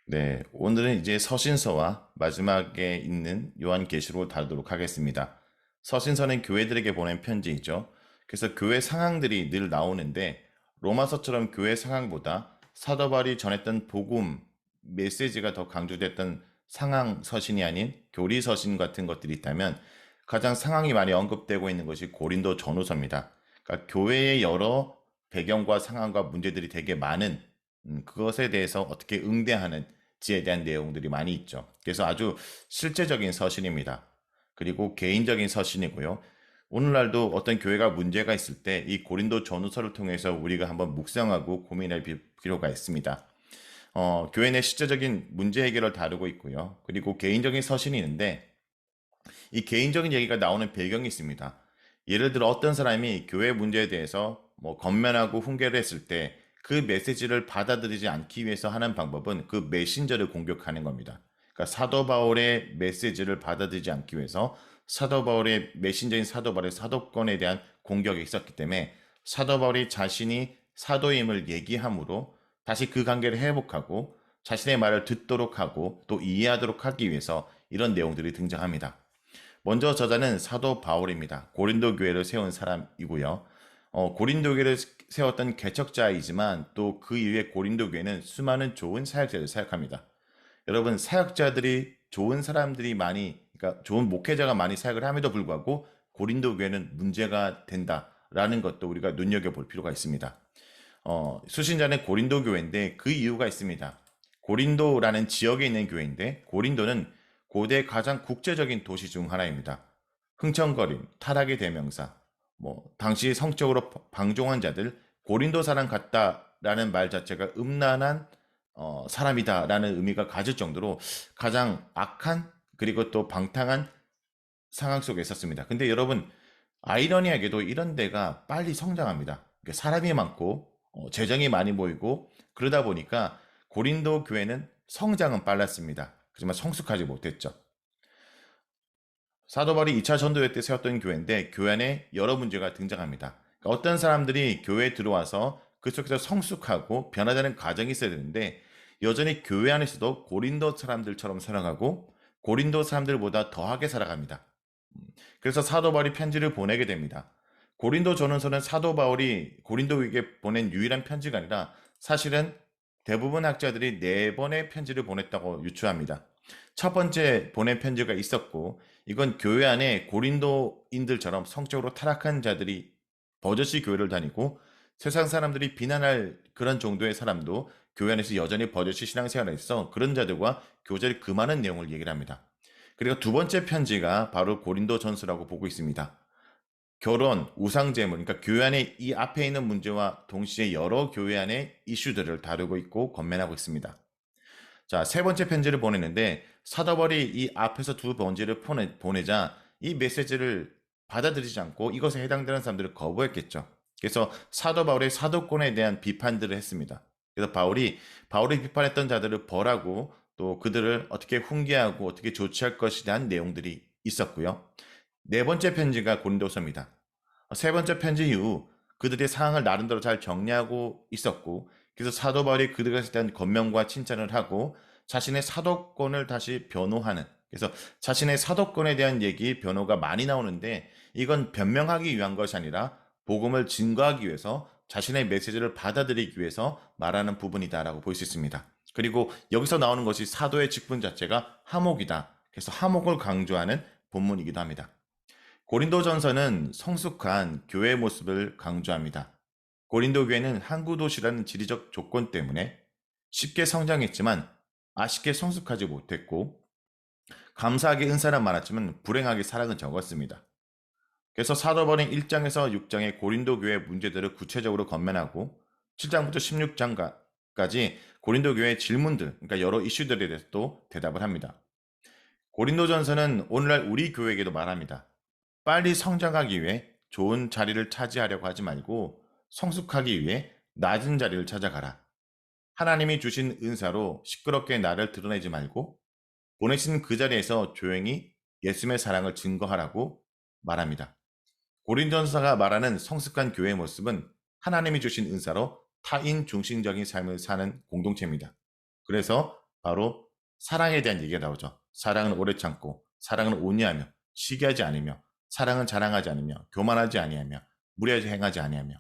네, 오늘은 이제 서신서와 마지막에 있는 요한계시록을 다루도록 하겠습니다. 서신서는 교회들에게 보낸 편지이죠. 그래서 교회 상황들이 늘 나오는데 로마서처럼 교회 상황보다 사도 바울이 전했던 복음 메시지가 더 강조됐던 상황 서신이 아닌 교리 서신 같은 것들이 있다면 가장 상황이 많이 언급되고 있는 것이 고린도 전후서입니다. 그러니까 교회의 여러 배경과 상황과 문제들이 되게 많은 그것에 대해서 어떻게 응대하는 지에 대한 내용들이 많이 있죠. 그래서 아주 실제적인 서신입니다. 그리고 개인적인 서신이고요. 오늘날도 어떤 교회가 문제가 있을 때 이 고린도 전후서를 통해서 우리가 한번 묵상하고 고민할 필요가 있습니다. 교회 내 실제적인 문제 해결을 다루고 있고요. 그리고 개인적인 서신이 있는데 이 개인적인 얘기가 나오는 배경이 있습니다. 예를 들어 어떤 사람이 교회 문제에 대해서 건면하고 훈계를 했을 때 그 메시지를 받아들이지 않기 위해서 하는 방법은 그 메신저를 공격하는 겁니다. 그러니까 사도 바울의 메시지를 받아들이지 않기 위해서 사도 바울의 메신저인 사도 바울의 사도권에 대한 공격이 있었기 때문에 사도 바울이 자신이 사도임을 얘기함으로 다시 그 관계를 회복하고 자신의 말을 듣도록 하고 또 이해하도록 하기 위해서 이런 내용들이 등장합니다. 먼저 저자는 사도 바울입니다. 고린도 교회를 세운 사람이고요. 고린도 교회를 세웠던 개척자이지만 또 그 이후에 고린도 교회는 수많은 좋은 사역자를 사역합니다. 여러분, 사역자들이 좋은 사람들이 많이, 그러니까 좋은 목회자가 많이 사역을 함에도 불구하고 고린도 교회는 문제가 된다라는 것도 우리가 눈여겨볼 필요가 있습니다. 수신자는 고린도 교회인데 그 이유가 있습니다. 고린도라는 지역에 있는 교회인데 고린도는 고대 가장 국제적인 도시 중 하나입니다. 흥청거림, 타락의 대명사, 당시 성적으로 방종한 자들, 고린도 사람 같다라는 말 자체가 음란한 사람이다라는 의미가 가질 정도로 가장 악한 그리고 또 방탕한 상황 속에 있었습니다. 근데 여러분, 아이러니하게도 이런 데가 빨리 성장합니다. 사람이 많고 재정이 많이 모이고 그러다 보니까 고린도 교회는 성장은 빨랐습니다. 하지만 성숙하지 못했죠. 사도 바울이 2차 전도회 때 세웠던 교회인데 교회 안에 여러 문제가 등장합니다. 그러니까 어떤 사람들이 교회에 들어와서 그 속에서 성숙하고 변화되는 과정이 있어야 되는데 여전히 교회 안에서도 고린도 사람들처럼 살아가고 고린도 사람들보다 더하게 살아갑니다. 그래서 사도 바울이 편지를 보내게 됩니다. 고린도 전후서는 사도 바울이 고린도에게 보낸 유일한 편지가 아니라 사실은 대부분 학자들이 네 번의 편지를 보냈다고 유추합니다. 첫 번째 보낸 편지가 있었고 이건 교회 안에 고린도인들처럼 성적으로 타락한 자들이 버젓이 교회를 다니고 세상 사람들이 비난할 그런 정도의 사람도 교회 안에서 여전히 버젓이 신앙생활을 해서 그런 자들과 교제를 금하는 내용을 얘기를 합니다. 그리고 두 번째 편지가 바로 고린도 전서라고 보고 있습니다. 결혼, 우상제물, 그러니까 교회 안에 이 앞에 있는 문제와 동시에 여러 교회 안의 이슈들을 다루고 있고 권면하고 있습니다. 자, 세 번째 편지를 보내는데 사도벌이 이 앞에서 두 번지를 보내자 이 메시지를 받아들이지 않고 이것에 해당되는 사람들을 거부했겠죠. 그래서 사도 바울의 사도권에 대한 비판들을 했습니다. 그래서 바울이 비판했던 자들을 벌하고 또 그들을 어떻게 훈계하고 어떻게 조치할 것에 대한 내용들이 있었고요. 네 번째 편지가 고린도서입니다. 세 번째 편지 이후 그들의 상황을 나름대로 잘 정리하고 있었고 그래서 사도 바울이 그들에 대한 권면과 칭찬을 하고 자신의 사도권을 다시 변호하는 그래서 자신의 사도권에 대한 얘기 변호가 많이 나오는데 이건 변명하기 위한 것이 아니라 복음을 증거하기 위해서 자신의 메시지를 받아들이기 위해서 말하는 부분이다라고 볼 수 있습니다. 그리고 여기서 나오는 것이 사도의 직분 자체가 화목이다. 그래서 화목을 강조하는 본문이기도 합니다. 고린도전서는 성숙한 교회의 모습을 강조합니다. 고린도 교회는 항구 도시라는 지리적 조건 때문에 쉽게 성장했지만 아쉽게 성숙하지 못했고 감사하게 은사는 많았지만 불행하게 사랑은 적었습니다. 그래서 사도 바울은 1장에서 6장의 고린도 교회의 문제들을 구체적으로 건면하고 7장부터 16장까지 고린도 교회의 질문들, 그러니까 여러 이슈들에 대해서 또 대답을 합니다. 고린도전서는 오늘날 우리 교회에게도 말합니다. 빨리 성장하기 위해 좋은 자리를 차지하려고 하지 말고 성숙하기 위해 낮은 자리를 찾아가라. 하나님이 주신 은사로 시끄럽게 나를 드러내지 말고 보내신 그 자리에서 조용히 예수님의 사랑을 증거하라고 말합니다. 고린전서가 말하는 성숙한 교회의 모습은 하나님이 주신 은사로 타인 중심적인 삶을 사는 공동체입니다. 그래서 바로 사랑에 대한 얘기가 나오죠. 사랑은 오래 참고, 사랑은 온유하며, 시기하지 않으며, 사랑은 자랑하지 않으며, 교만하지 아니하며, 무례하지 행하지 아니하며.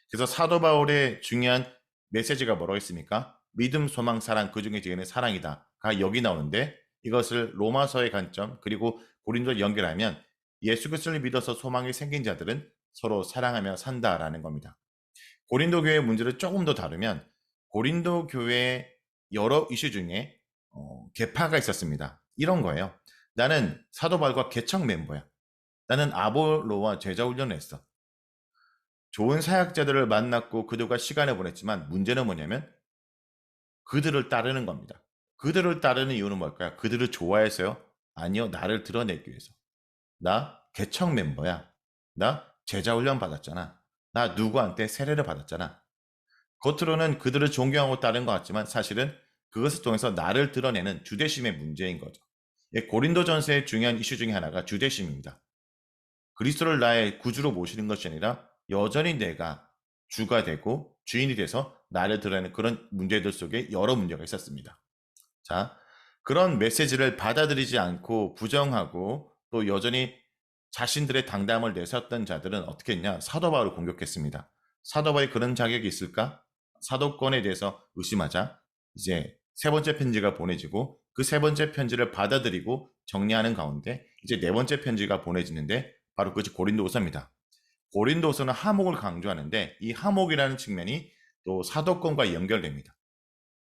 그래서 사도 바울의 중요한 메시지가 뭐라고 했습니까? 믿음, 소망, 사랑, 그 중에 제일은 사랑이다가 여기 나오는데, 이것을 로마서의 관점 그리고 고린도를 연결하면 예수 그리스도를 믿어서 소망이 생긴 자들은 서로 사랑하며 산다라는 겁니다. 고린도 교회의 문제를 조금 더 다루면 고린도 교회의 여러 이슈 중에 계파가 있었습니다. 이런 거예요. 나는 사도 바울과 개척 멤버야. 나는 아볼로와 제자 훈련을 했어. 좋은 사역자들을 만났고 그들과 시간을 보냈지만 문제는 뭐냐면 그들을 따르는 겁니다. 그들을 따르는 이유는 뭘까요? 그들을 좋아해서요? 아니요. 나를 드러내기 위해서. 나 개척 멤버야. 나 제자 훈련 받았잖아. 나 누구한테 세례를 받았잖아. 겉으로는 그들을 존경하고 따른 것 같지만 사실은 그것을 통해서 나를 드러내는 주대심의 문제인 거죠. 고린도 전서의 중요한 이슈 중에 하나가 주대심입니다. 그리스도를 나의 구주로 모시는 것이 아니라 여전히 내가 주가 되고 주인이 돼서 나를 드러내는 그런 문제들 속에 여러 문제가 있었습니다. 자, 그런 메시지를 받아들이지 않고 부정하고 또 여전히 자신들의 당담을 내세웠던 자들은 어떻게 했냐? 사도 바울을 공격했습니다. 사도 바울이 그런 자격이 있을까? 사도권에 대해서 의심하자 이제 세 번째 편지가 보내지고 그 세 번째 편지를 받아들이고 정리하는 가운데 이제 네 번째 편지가 보내지는데 바로 그것이 고린도후서입니다. 고린도후서는 화목을 강조하는데 이 화목이라는 측면이 또 사도권과 연결됩니다.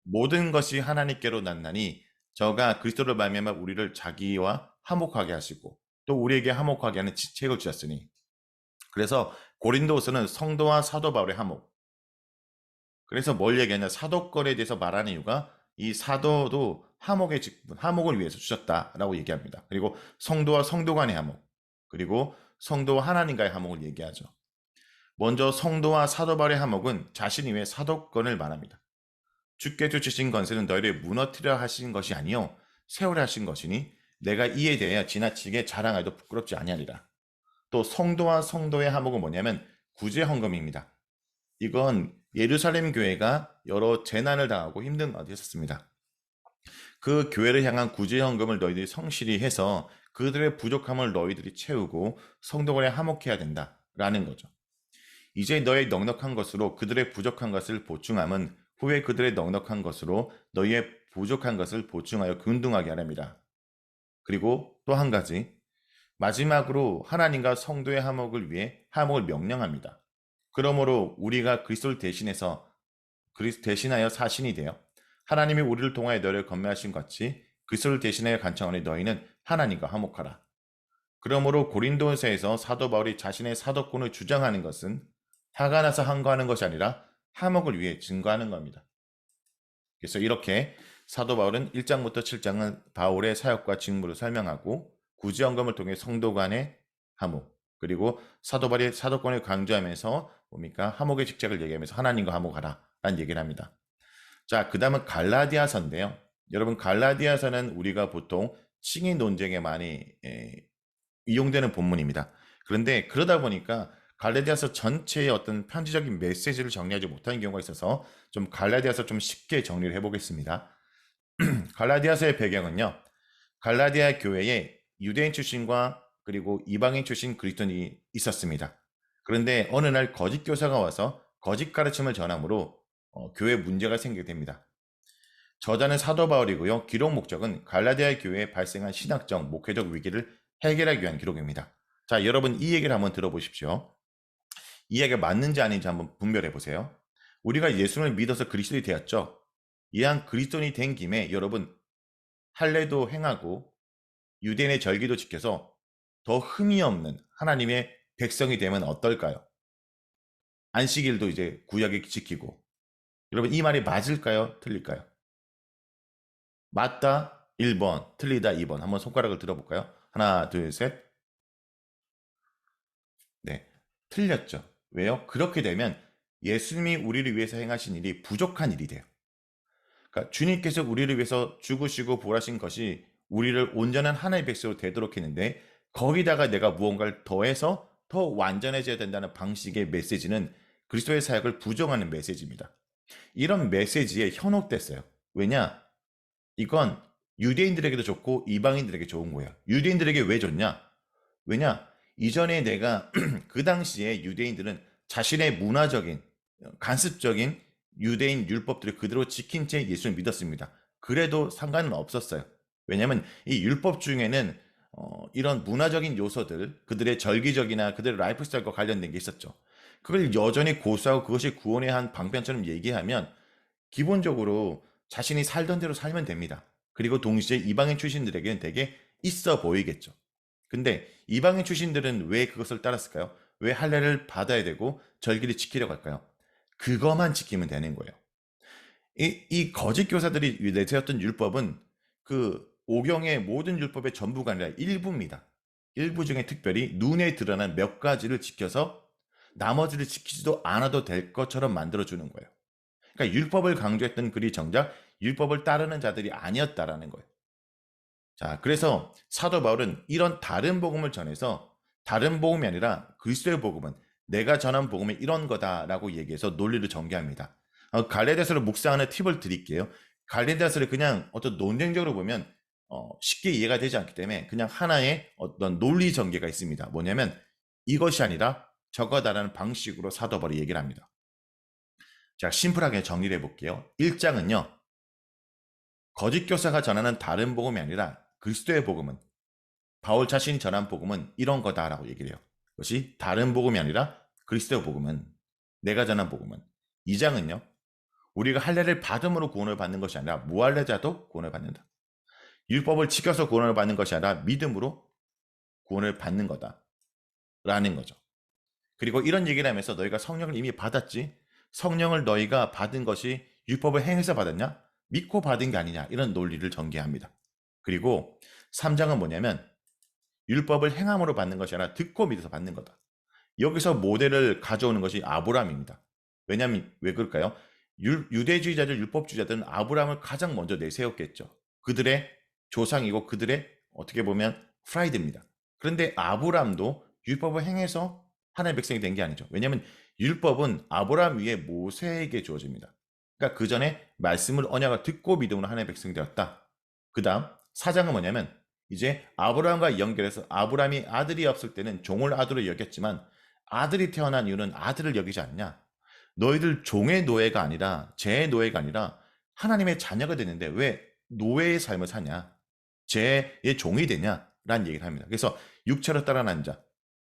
모든 것이 하나님께로 났나니 저가 그리스도를 말미암아 우리를 자기와 화목하게 하시고 또 우리에게 화목하게 하는 책을 주셨으니. 그래서 고린도후서는 성도와 사도 바울의 화목. 그래서 뭘 얘기하냐? 사도권에 대해서 말하는 이유가 이 사도도 화목의 직분, 화목을 위해서 주셨다라고 얘기합니다. 그리고 성도와 성도 간의 화목, 그리고 성도와 하나님과의 화목을 얘기하죠. 먼저 성도와 사도 바울의 화목은 자신 위에 사도권을 말합니다. 주께서 주신 권세는 너희를 무너뜨려 하신 것이 아니요 세우려 하신 것이니 내가 이에 대하여 지나치게 자랑하여도 부끄럽지 아니하리라. 또 성도와 성도의 화목은 뭐냐면 구제 헌금입니다. 이건 예루살렘 교회가 여러 재난을 당하고 힘든 가운데 있었습니다. 그 교회를 향한 구제 헌금을 너희들이 성실히 해서 그들의 부족함을 너희들이 채우고 성도 간에 화목해야 된다라는 거죠. 이제 너의 넉넉한 것으로 그들의 부족한 것을 보충함은 후에 그들의 넉넉한 것으로 너희의 부족한 것을 보충하여 균등하게 하랍니다. 그리고 또 한 가지, 마지막으로 하나님과 성도의 화목을 위해 화목을 명령합니다. 그러므로 우리가 그리스도를 대신하여 사신이 되어 하나님이 우리를 통하여 너희를 건면하신 같이 그리스도를 대신하여 간청하니 너희는 하나님과 화목하라. 그러므로 고린도서에서 사도 바울이 자신의 사도권을 주장하는 것은 화가 나서 항거하는 것이 아니라 화목을 위해 증거하는 겁니다. 그래서 이렇게 사도 바울은 1장부터 7장은 바울의 사역과 직무를 설명하고 구제헌금을 통해 성도 간의 화목, 그리고 사도 바울의 사도권을 강조하면서 뭡니까? 화목의 직책을 얘기하면서 하나님과 화목하라 라는 얘기를 합니다. 자, 그 다음은 갈라디아서인데요. 여러분, 갈라디아서는 우리가 보통 칭의 논쟁에 많이 이용되는 본문입니다. 그런데 그러다 보니까 갈라디아서 전체의 어떤 편지적인 메시지를 정리하지 못하는 경우가 있어서 좀 갈라디아서 좀 쉽게 정리를 해보겠습니다. 갈라디아서의 배경은요. 갈라디아 교회에 유대인 출신과 그리고 이방인 출신 그리스도인이 있었습니다. 그런데 어느 날 거짓 교사가 와서 거짓 가르침을 전함으로 교회에 문제가 생기게 됩니다. 저자는 사도 바울이고요. 기록 목적은 갈라디아 교회에 발생한 신학적, 목회적 위기를 해결하기 위한 기록입니다. 자, 여러분 이 얘기를 한번 들어보십시오. 이 얘기가 맞는지 아닌지 한번 분별해 보세요. 우리가 예수를 믿어서 그리스도인이 되었죠. 이한 그리스도인이 된 김에 여러분 할례도 행하고 유대인의 절기도 지켜서 더 흠이 없는 하나님의 백성이 되면 어떨까요? 안식일도 이제 구약에 지키고. 여러분 이 말이 맞을까요? 틀릴까요? 맞다 1번, 틀리다 2번. 한번 손가락을 들어볼까요? 하나, 둘, 셋. 네, 틀렸죠. 왜요? 그렇게 되면 예수님이 우리를 위해서 행하신 일이 부족한 일이 돼요. 그러니까 주님께서 우리를 위해서 죽으시고 부활하신 것이 우리를 온전한 하나님의 백성으로 되도록 했는데 거기다가 내가 무언가를 더해서 더 완전해져야 된다는 방식의 메시지는 그리스도의 사역을 부정하는 메시지입니다. 이런 메시지에 현혹됐어요. 왜냐? 이건 유대인들에게도 좋고 이방인들에게 좋은 거예요. 유대인들에게 왜 좋냐? 왜냐? 이전에 내가 그 당시에 유대인들은 자신의 문화적인 간습적인 유대인 율법들을 그대로 지킨 채 예수를 믿었습니다. 그래도 상관은 없었어요. 왜냐하면 이 율법 중에는 이런 문화적인 요소들, 그들의 절기적이나 그들의 라이프 스타일과 관련된 게 있었죠. 그걸 여전히 고수하고 그것이 구원의 한 방편처럼 얘기하면 기본적으로 자신이 살던 대로 살면 됩니다. 그리고 동시에 이방인 출신들에게는 되게 있어 보이겠죠. 근데 이방인 출신들은 왜 그것을 따랐을까요? 왜 할례를 받아야 되고 절기를 지키려고 할까요? 그것만 지키면 되는 거예요. 이 거짓 교사들이 내세웠던 율법은 그 오경의 모든 율법의 전부가 아니라 일부입니다. 일부 중에 특별히 눈에 드러난 몇 가지를 지켜서 나머지를 지키지도 않아도 될 것처럼 만들어주는 거예요. 그러니까 율법을 강조했던 글이 정작 율법을 따르는 자들이 아니었다라는 거예요. 자, 그래서 사도 바울은 이런 다른 복음을 전해서 다른 복음이 아니라 그리스도의 복음은 내가 전한 복음이 이런 거다라고 얘기해서 논리를 전개합니다. 갈라디아서를 묵상하는 팁을 드릴게요. 갈라디아서를 그냥 어떤 논쟁적으로 보면 쉽게 이해가 되지 않기 때문에 그냥 하나의 어떤 논리 전개가 있습니다. 뭐냐면 이것이 아니라 저거다라는 방식으로 사도 바울이 얘기를 합니다. 자, 심플하게 정리를 해볼게요. 1장은요. 거짓 교사가 전하는 다른 복음이 아니라 그리스도의 복음은 바울 자신이 전한 복음은 이런 거다라고 얘기를 해요. 그것이 다른 복음이 아니라 그리스도의 복음은 내가 전한 복음은 2장은요. 우리가 할례를 받음으로 구원을 받는 것이 아니라 무할례자도 구원을 받는다. 율법을 지켜서 구원을 받는 것이 아니라 믿음으로 구원을 받는 거다라는 거죠. 그리고 이런 얘기를 하면서 너희가 성령을 이미 받았지? 성령을 너희가 받은 것이 율법을 행해서 받았냐? 믿고 받은 게 아니냐? 이런 논리를 전개합니다. 그리고 3장은 뭐냐면 율법을 행함으로 받는 것이 아니라 듣고 믿어서 받는 거다. 여기서 모델을 가져오는 것이 아브라함입니다. 왜냐하면 왜 그럴까요? 유대주의자들, 율법주의자들은 아브라함을 가장 먼저 내세웠겠죠. 그들의 조상이고 그들의 어떻게 보면 프라이드입니다. 그런데 아브라함도 율법을 행해서 하나님의 백성이 된 게 아니죠. 왜냐하면 율법은 아브라함 위에 모세에게 주어집니다. 그러니까 그 전에 말씀을 언약을 듣고 믿음으로 하나님의 백성이 되었다. 그 다음 사장은 뭐냐면 이제 아브라함과 연결해서 아브라함이 아들이 없을 때는 종을 아들로 여겼지만 아들이 태어난 이유는 아들을 여기지 않냐. 너희들 종의 노예가 아니라 제 노예가 아니라 하나님의 자녀가 되는데 왜 노예의 삶을 사냐. 죄의 종이 되냐라는 얘기를 합니다. 그래서 육체로 따라난 자,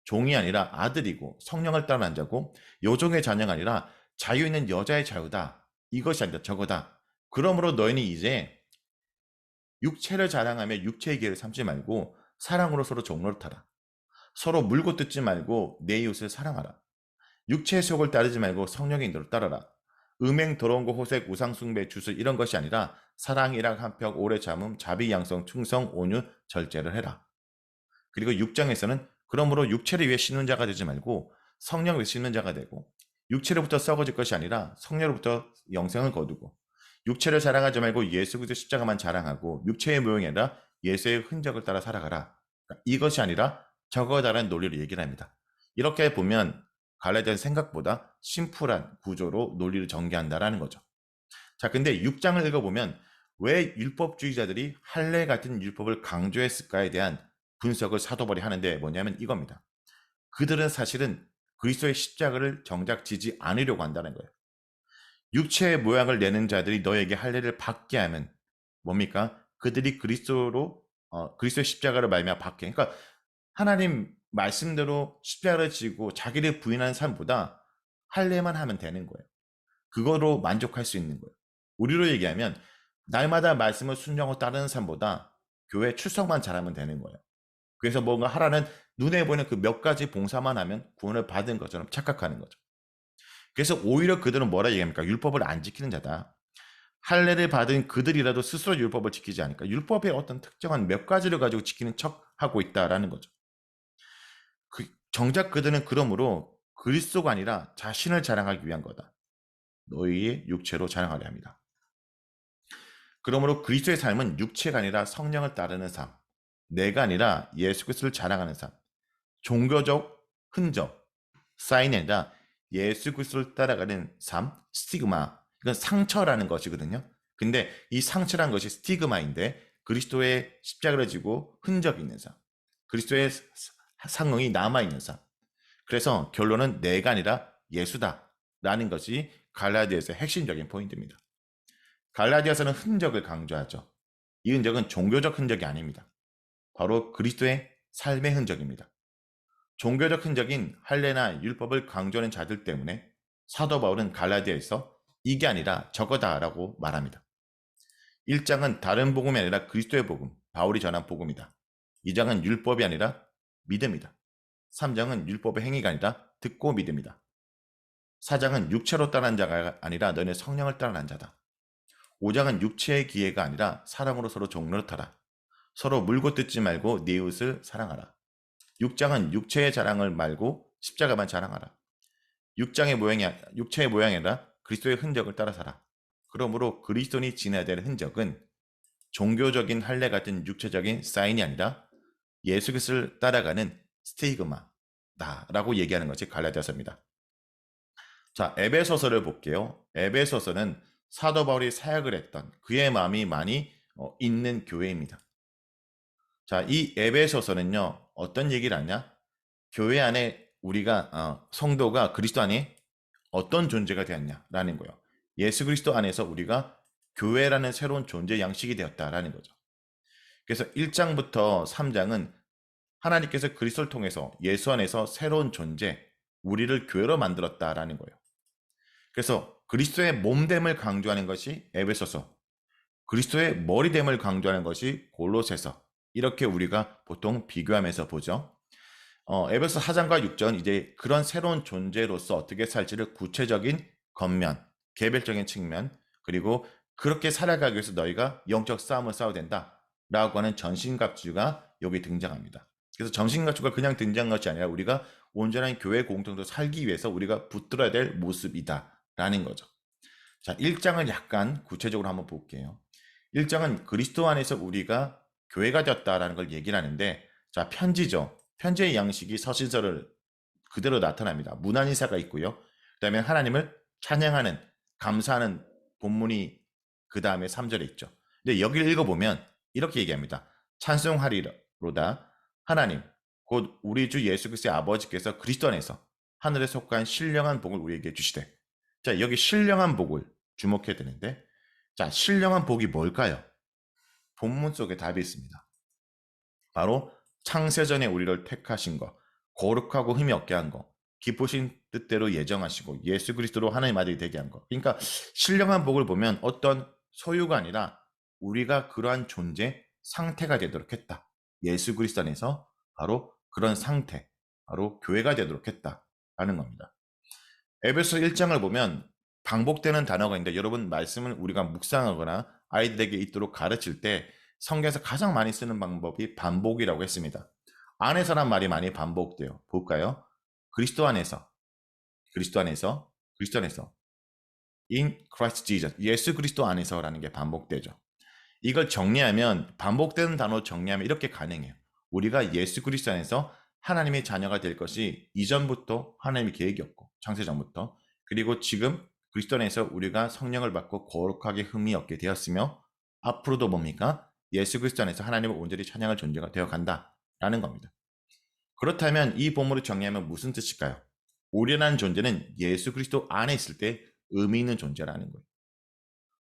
종이 아니라 아들이고 성령을 따라난 자고 여종의 자녀가 아니라 자유 있는 여자의 자유다. 이것이 아니라 저거다. 그러므로 너희는 이제 육체를 자랑하며 육체의 기회를 삼지 말고 사랑으로 서로 종노릇하라. 서로 물고 뜯지 말고 내 이웃을 사랑하라. 육체의 속을 따르지 말고 성령의 인도를 따르라. 음행, 더러운 거, 호색, 우상숭배, 주술 이런 것이 아니라 사랑, 일학, 한평, 오래 참음, 자비, 양성, 충성, 온유, 절제를 해라. 그리고 6장에서는 그러므로 육체를 위해 씻는 자가 되지 말고 성령을 위해 씻는 자가 되고 육체로부터 썩어질 것이 아니라 성령으로부터 영생을 거두고 육체를 자랑하지 말고 예수 그리스도 십자가만 자랑하고 육체의 모형이 아니라 예수의 흔적을 따라 살아가라. 그러니까 이것이 아니라 저거다라는 논리를 얘기를 합니다. 이렇게 보면 갈라디아는 생각보다 심플한 구조로 논리를 전개한다라는 거죠. 자, 근데 6장을 읽어보면 왜 율법주의자들이 할례 같은 율법을 강조했을까에 대한 분석을 사도 바울이 하는데 뭐냐면 이겁니다. 그들은 사실은 그리스도의 십자가를 정작 지지 않으려고 한다는 거예요. 육체의 모양을 내는 자들이 너에게 할례를 받게 하면 뭡니까? 그들이 그리스도의 십자가를 말미암아 받게. 그러니까 하나님 말씀대로 십자가를 지고 자기를 부인하는 삶보다 할례만 하면 되는 거예요. 그거로 만족할 수 있는 거예요. 우리로 얘기하면 날마다 말씀을 순종하고 따르는 삶보다 교회 출석만 잘하면 되는 거예요. 그래서 뭔가 하라는 눈에 보이는 그 몇 가지 봉사만 하면 구원을 받은 것처럼 착각하는 거죠. 그래서 오히려 그들은 뭐라 얘기합니까? 율법을 안 지키는 자다. 할례를 받은 그들이라도 스스로 율법을 지키지 않으니까 율법의 어떤 특정한 몇 가지를 가지고 지키는 척하고 있다라는 거죠. 정작 그들은 그러므로 그리스도가 아니라 자신을 자랑하기 위한 거다. 너희의 육체로 자랑하려 합니다. 그러므로 그리스도의 삶은 육체가 아니라 성령을 따르는 삶, 내가 아니라 예수 그리스도를 자랑하는 삶, 종교적 흔적, 사인이 아니라 예수 그리스도를 따라가는 삶, 스티그마, 이건 상처라는 것이거든요. 근데 이 상처란 것이 스티그마인데 그리스도의 십자가를 지고 흔적이 있는 삶, 그리스도의 상응이 남아있는 삶. 그래서 결론은 내가 아니라 예수다라는 것이 갈라디아서의 핵심적인 포인트입니다. 갈라디아서는 흔적을 강조하죠. 이 흔적은 종교적 흔적이 아닙니다. 바로 그리스도의 삶의 흔적입니다. 종교적 흔적인 할례나 율법을 강조하는 자들 때문에 사도 바울은 갈라디아에서 이게 아니라 저거다라고 말합니다. 1장은 다른 복음이 아니라 그리스도의 복음, 바울이 전한 복음이다. 2장은 율법이 아니라 믿음이다. 3장은 율법의 행위가 아니라 듣고 믿음이다. 4장은 육체로 따르는 자가 아니라 너네 성령을 따르는 자다. 5장은 육체의 기회가 아니라 사랑으로 서로 종노릇하라. 서로 물고 뜯지 말고 네 이웃을 사랑하라. 6장은 육체의 자랑을 말고 십자가만 자랑하라. 6장의 모양이 육체의 모양이 아니라 그리스도의 흔적을 따라 살아. 그러므로 그리스도인이 지나야 될 흔적은 종교적인 할례 같은 육체적인 사인이 아니라 예수 그리스도를 따라가는 스티그마다라고 얘기하는 것이 갈라디아서입니다. 자, 에베소서를 볼게요. 에베소서는 사도 바울이 사역을 했던 그의 마음이 많이 있는 교회입니다. 자, 이 에베소서는요, 어떤 얘기를 하냐? 교회 안에 우리가 성도가 그리스도 안에 어떤 존재가 되었냐라는 거예요. 예수 그리스도 안에서 우리가 교회라는 새로운 존재 양식이 되었다라는 거죠. 그래서 1장부터 3장은 하나님께서 그리스도를 통해서 예수 안에서 새로운 존재, 우리를 교회로 만들었다라는 거예요. 그래서 그리스도의 몸됨을 강조하는 것이 에베소서, 그리스도의 머리됨을 강조하는 것이 골로새서, 이렇게 우리가 보통 비교하면서 보죠. 에베소 4장과 6장 이제 그런 새로운 존재로서 어떻게 살지를 구체적인 겉면, 개별적인 측면, 그리고 그렇게 살아가기 위해서 너희가 영적 싸움을 싸워야 된다라고 하는 전신갑주가 여기 등장합니다. 그래서 전신갑주가 그냥 등장한 것이 아니라 우리가 온전한 교회 공동체로 살기 위해서 우리가 붙들어야 될 모습이다라는 거죠. 자, 1장을 약간 구체적으로 한번 볼게요. 1장은 그리스도 안에서 우리가 교회가 되었다라는 걸 얘기를 하는데, 자, 편지죠. 편지의 양식이 서신서를 그대로 나타납니다. 문안인사가 있고요. 그 다음에 하나님을 찬양하는, 감사하는 본문이 그 다음에 3절에 있죠. 근데 여기를 읽어보면 이렇게 얘기합니다. 찬송하리로다 하나님 곧 우리 주 예수 그리스도의 아버지께서 그리스도 안에서 하늘에 속한 신령한 복을 우리에게 주시되. 자, 여기 신령한 복을 주목해야 되는데, 자, 신령한 복이 뭘까요? 본문 속에 답이 있습니다. 바로 창세전에 우리를 택하신 것, 거룩하고 흠이 없게 한 것, 기쁘신 뜻대로 예정하시고 예수 그리스도로 하나님 아들이 되게 한 것. 그러니까 신령한 복을 보면 어떤 소유가 아니라 우리가 그러한 존재, 상태가 되도록 했다. 예수 그리스도 안에서 바로 그런 상태, 바로 교회가 되도록 했다라는 겁니다. 에베소 1장을 보면 반복되는 단어가 있는데, 여러분 말씀을 우리가 묵상하거나 아이들에게 있도록 가르칠 때 성경에서 가장 많이 쓰는 방법이 반복이라고 했습니다. 안에서란 말이 많이 반복돼요. 볼까요? 그리스도 안에서, 그리스도 안에서, 그리스도 안에서, in Christ Jesus, 예수 그리스도 안에서라는 게 반복되죠. 이걸 정리하면, 반복되는 단어 정리하면 이렇게 가능해요. 우리가 예수 그리스도 안에서 하나님의 자녀가 될 것이 이전부터 하나님의 계획이었고, 창세전부터, 그리고 지금 그리스도 안에서 우리가 성령을 받고 거룩하게 흠이 없게 되었으며, 앞으로도 뭡니까? 예수 그리스도 안에서 하나님을 온전히 찬양할 존재가 되어 간다라는 겁니다. 그렇다면 이 본문을 정리하면 무슨 뜻일까요? 우리라는 존재는 예수 그리스도 안에 있을 때 의미 있는 존재라는 거예요.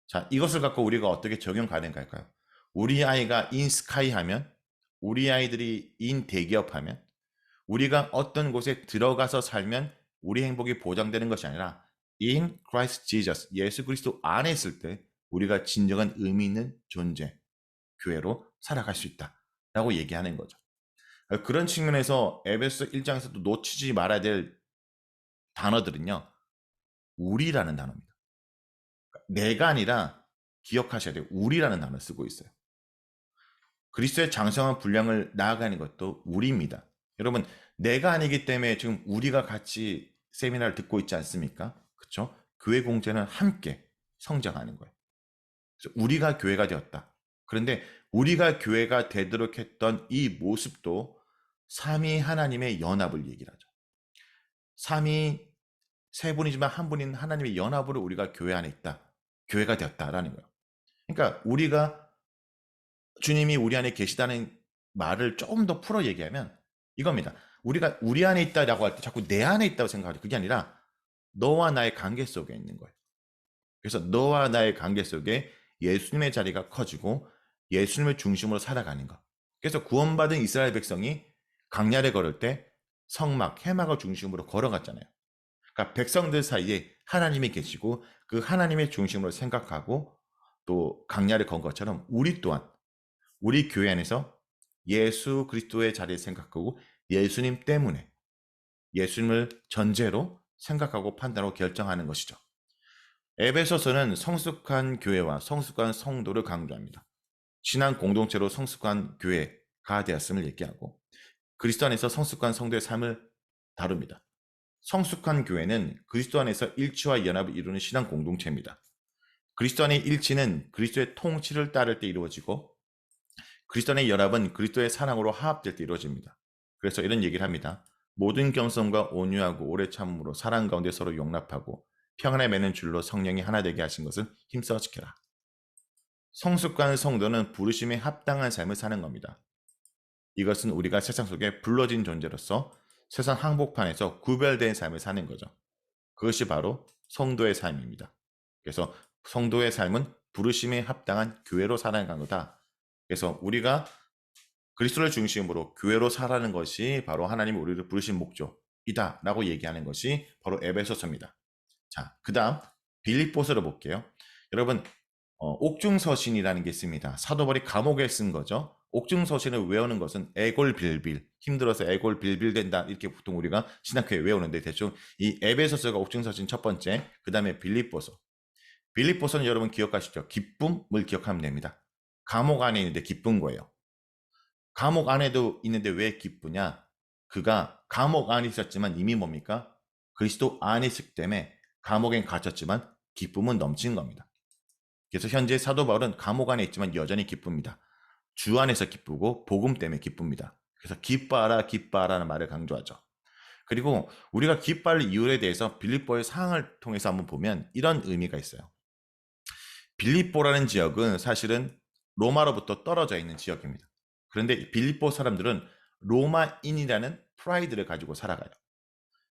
자, 이것을 갖고 우리가 어떻게 적용 가능할까요? 우리 아이가 인스카이 하면, 우리 아이들이 인대기업 하면, 우리가 어떤 곳에 들어가서 살면 우리 행복이 보장되는 것이 아니라 in Christ Jesus, 예수 그리스도 안에 있을 때 우리가 진정한 의미 있는 존재, 교회로 살아갈 수 있다라고 얘기하는 거죠. 그런 측면에서 에베소 1장에서도 놓치지 말아야 될 단어들은요, 우리라는 단어입니다. 내가 아니라 기억하셔야 돼요. 우리라는 단어를 쓰고 있어요. 그리스도의 장성한 분량을 나아가는 것도 우리입니다. 여러분, 내가 아니기 때문에 지금 우리가 같이 세미나를 듣고 있지 않습니까? 그렇죠? 교회 공제는 함께 성장하는 거예요. 그래서 우리가 교회가 되었다. 그런데 우리가 교회가 되도록 했던 이 모습도 삼위 하나님의 연합을 얘기를 하죠. 삼위 세 분이지만 한 분인 하나님의 연합으로 우리가 교회 안에 있다. 교회가 되었다라는 거예요. 그러니까 우리가 주님이 우리 안에 계시다는 말을 조금 더 풀어 얘기하면 이겁니다. 우리가 우리 안에 있다라고 할 때 자꾸 내 안에 있다고 생각하죠. 그게 아니라 너와 나의 관계 속에 있는 거예요. 그래서 너와 나의 관계 속에 예수님의 자리가 커지고 예수님을 중심으로 살아가는 것. 그래서 구원받은 이스라엘 백성이 광야를 걸을 때 성막, 해막을 중심으로 걸어갔잖아요. 그러니까 백성들 사이에 하나님이 계시고 그 하나님의 중심으로 생각하고 또 광야를 건 것처럼 우리 또한 우리 교회 안에서 예수 그리스도의 자리를 생각하고 예수님 때문에 예수님을 전제로 생각하고 판단하고 결정하는 것이죠. 에베소서는 성숙한 교회와 성숙한 성도를 강조합니다. 신앙 공동체로 성숙한 교회가 되었음을 얘기하고 그리스도 안에서 성숙한 성도의 삶을 다룹니다. 성숙한 교회는 그리스도 안에서 일치와 연합을 이루는 신앙 공동체입니다. 그리스도 안의 일치는 그리스도의 통치를 따를 때 이루어지고 그리스도 안의 연합은 그리스도의 사랑으로 화합될 때 이루어집니다. 그래서 이런 얘기를 합니다. 모든 겸손과 온유하고 오래 참음으로 사랑 가운데 서로 용납하고 평안에 매는 줄로 성령이 하나 되게 하신 것을 힘써 지켜라. 성숙한 성도는 부르심에 합당한 삶을 사는 겁니다. 이것은 우리가 세상 속에 불러진 존재로서 세상 항복판에서 구별된 삶을 사는 거죠. 그것이 바로 성도의 삶입니다. 그래서 성도의 삶은 부르심에 합당한 교회로 살아가는 거다. 그래서 우리가 그리스도를 중심으로 교회로 살아가는 것이 바로 하나님이 우리를 부르신 목적이다 라고 얘기하는 것이 바로 에베소서입니다. 자, 그 다음 빌립보서를 볼게요. 여러분 옥중서신이라는 게 있습니다. 사도 바울이 감옥에 쓴 거죠. 옥중서신을 외우는 것은 애골빌빌, 힘들어서 애골빌빌된다 이렇게 보통 우리가 신학교에 외우는데 대충 이 에베소서가 옥중서신 첫 번째, 그 다음에 빌립보서. 빌립보서는 여러분 기억하시죠? 기쁨을 기억하면 됩니다. 감옥 안에 있는데 기쁜 거예요. 감옥 안에도 있는데 왜 기쁘냐? 그가 감옥 안에 있었지만 이미 뭡니까? 그리스도 안에 있기 때문에 감옥엔 갇혔지만 기쁨은 넘친 겁니다. 그래서 현재 사도 바울은 감옥 안에 있지만 여전히 기쁩니다. 주 안에서 기쁘고 복음 때문에 기쁩니다. 그래서 기뻐하라 기뻐하라는 말을 강조하죠. 그리고 우리가 기뻐할 이유에 대해서 빌립보의 상황을 통해서 한번 보면 이런 의미가 있어요. 빌립보라는 지역은 사실은 로마로부터 떨어져 있는 지역입니다. 그런데 빌립보 사람들은 로마인이라는 프라이드를 가지고 살아가요.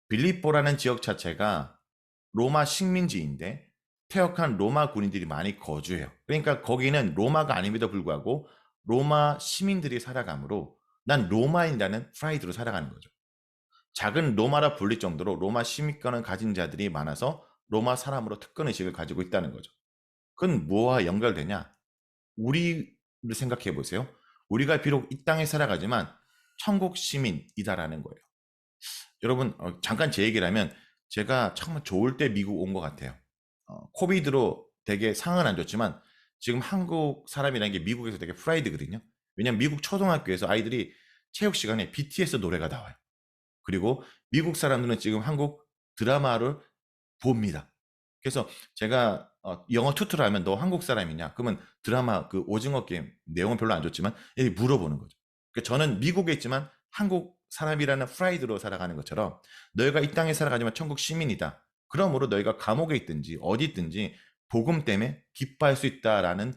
빌립보라는 지역 자체가 로마 식민지인데 퇴역한 로마 군인들이 많이 거주해요. 그러니까 거기는 로마가 아님에도 불구하고 로마 시민들이 살아가므로 난 로마인이라는 프라이드로 살아가는 거죠. 작은 로마라 불릴 정도로 로마 시민권을 가진 자들이 많아서 로마 사람으로 특권의식을 가지고 있다는 거죠. 그건 뭐와 연결되냐? 우리를 생각해 보세요. 우리가 비록 이 땅에 살아가지만 천국 시민이다라는 거예요. 여러분 잠깐 제 얘기를 하면 제가 정말 좋을 때 미국 온 것 같아요. 코비드로 되게 상은 안 좋지만 지금 한국 사람이라는 게 미국에서 되게 프라이드거든요. 왜냐면 미국 초등학교에서 아이들이 체육 시간에 BTS 노래가 나와요. 그리고 미국 사람들은 지금 한국 드라마를 봅니다. 그래서 제가 영어 투투를 하면 너 한국 사람이냐? 그러면 드라마 그 오징어 게임 내용은 별로 안 좋지만 이렇게 물어보는 거죠. 그러니까 저는 미국에 있지만 한국 사람이라는 프라이드로 살아가는 것처럼 너희가 이 땅에 살아가지만 천국 시민이다. 그러므로 너희가 감옥에 있든지 어디 있든지 복음 때문에 기뻐할 수 있다라는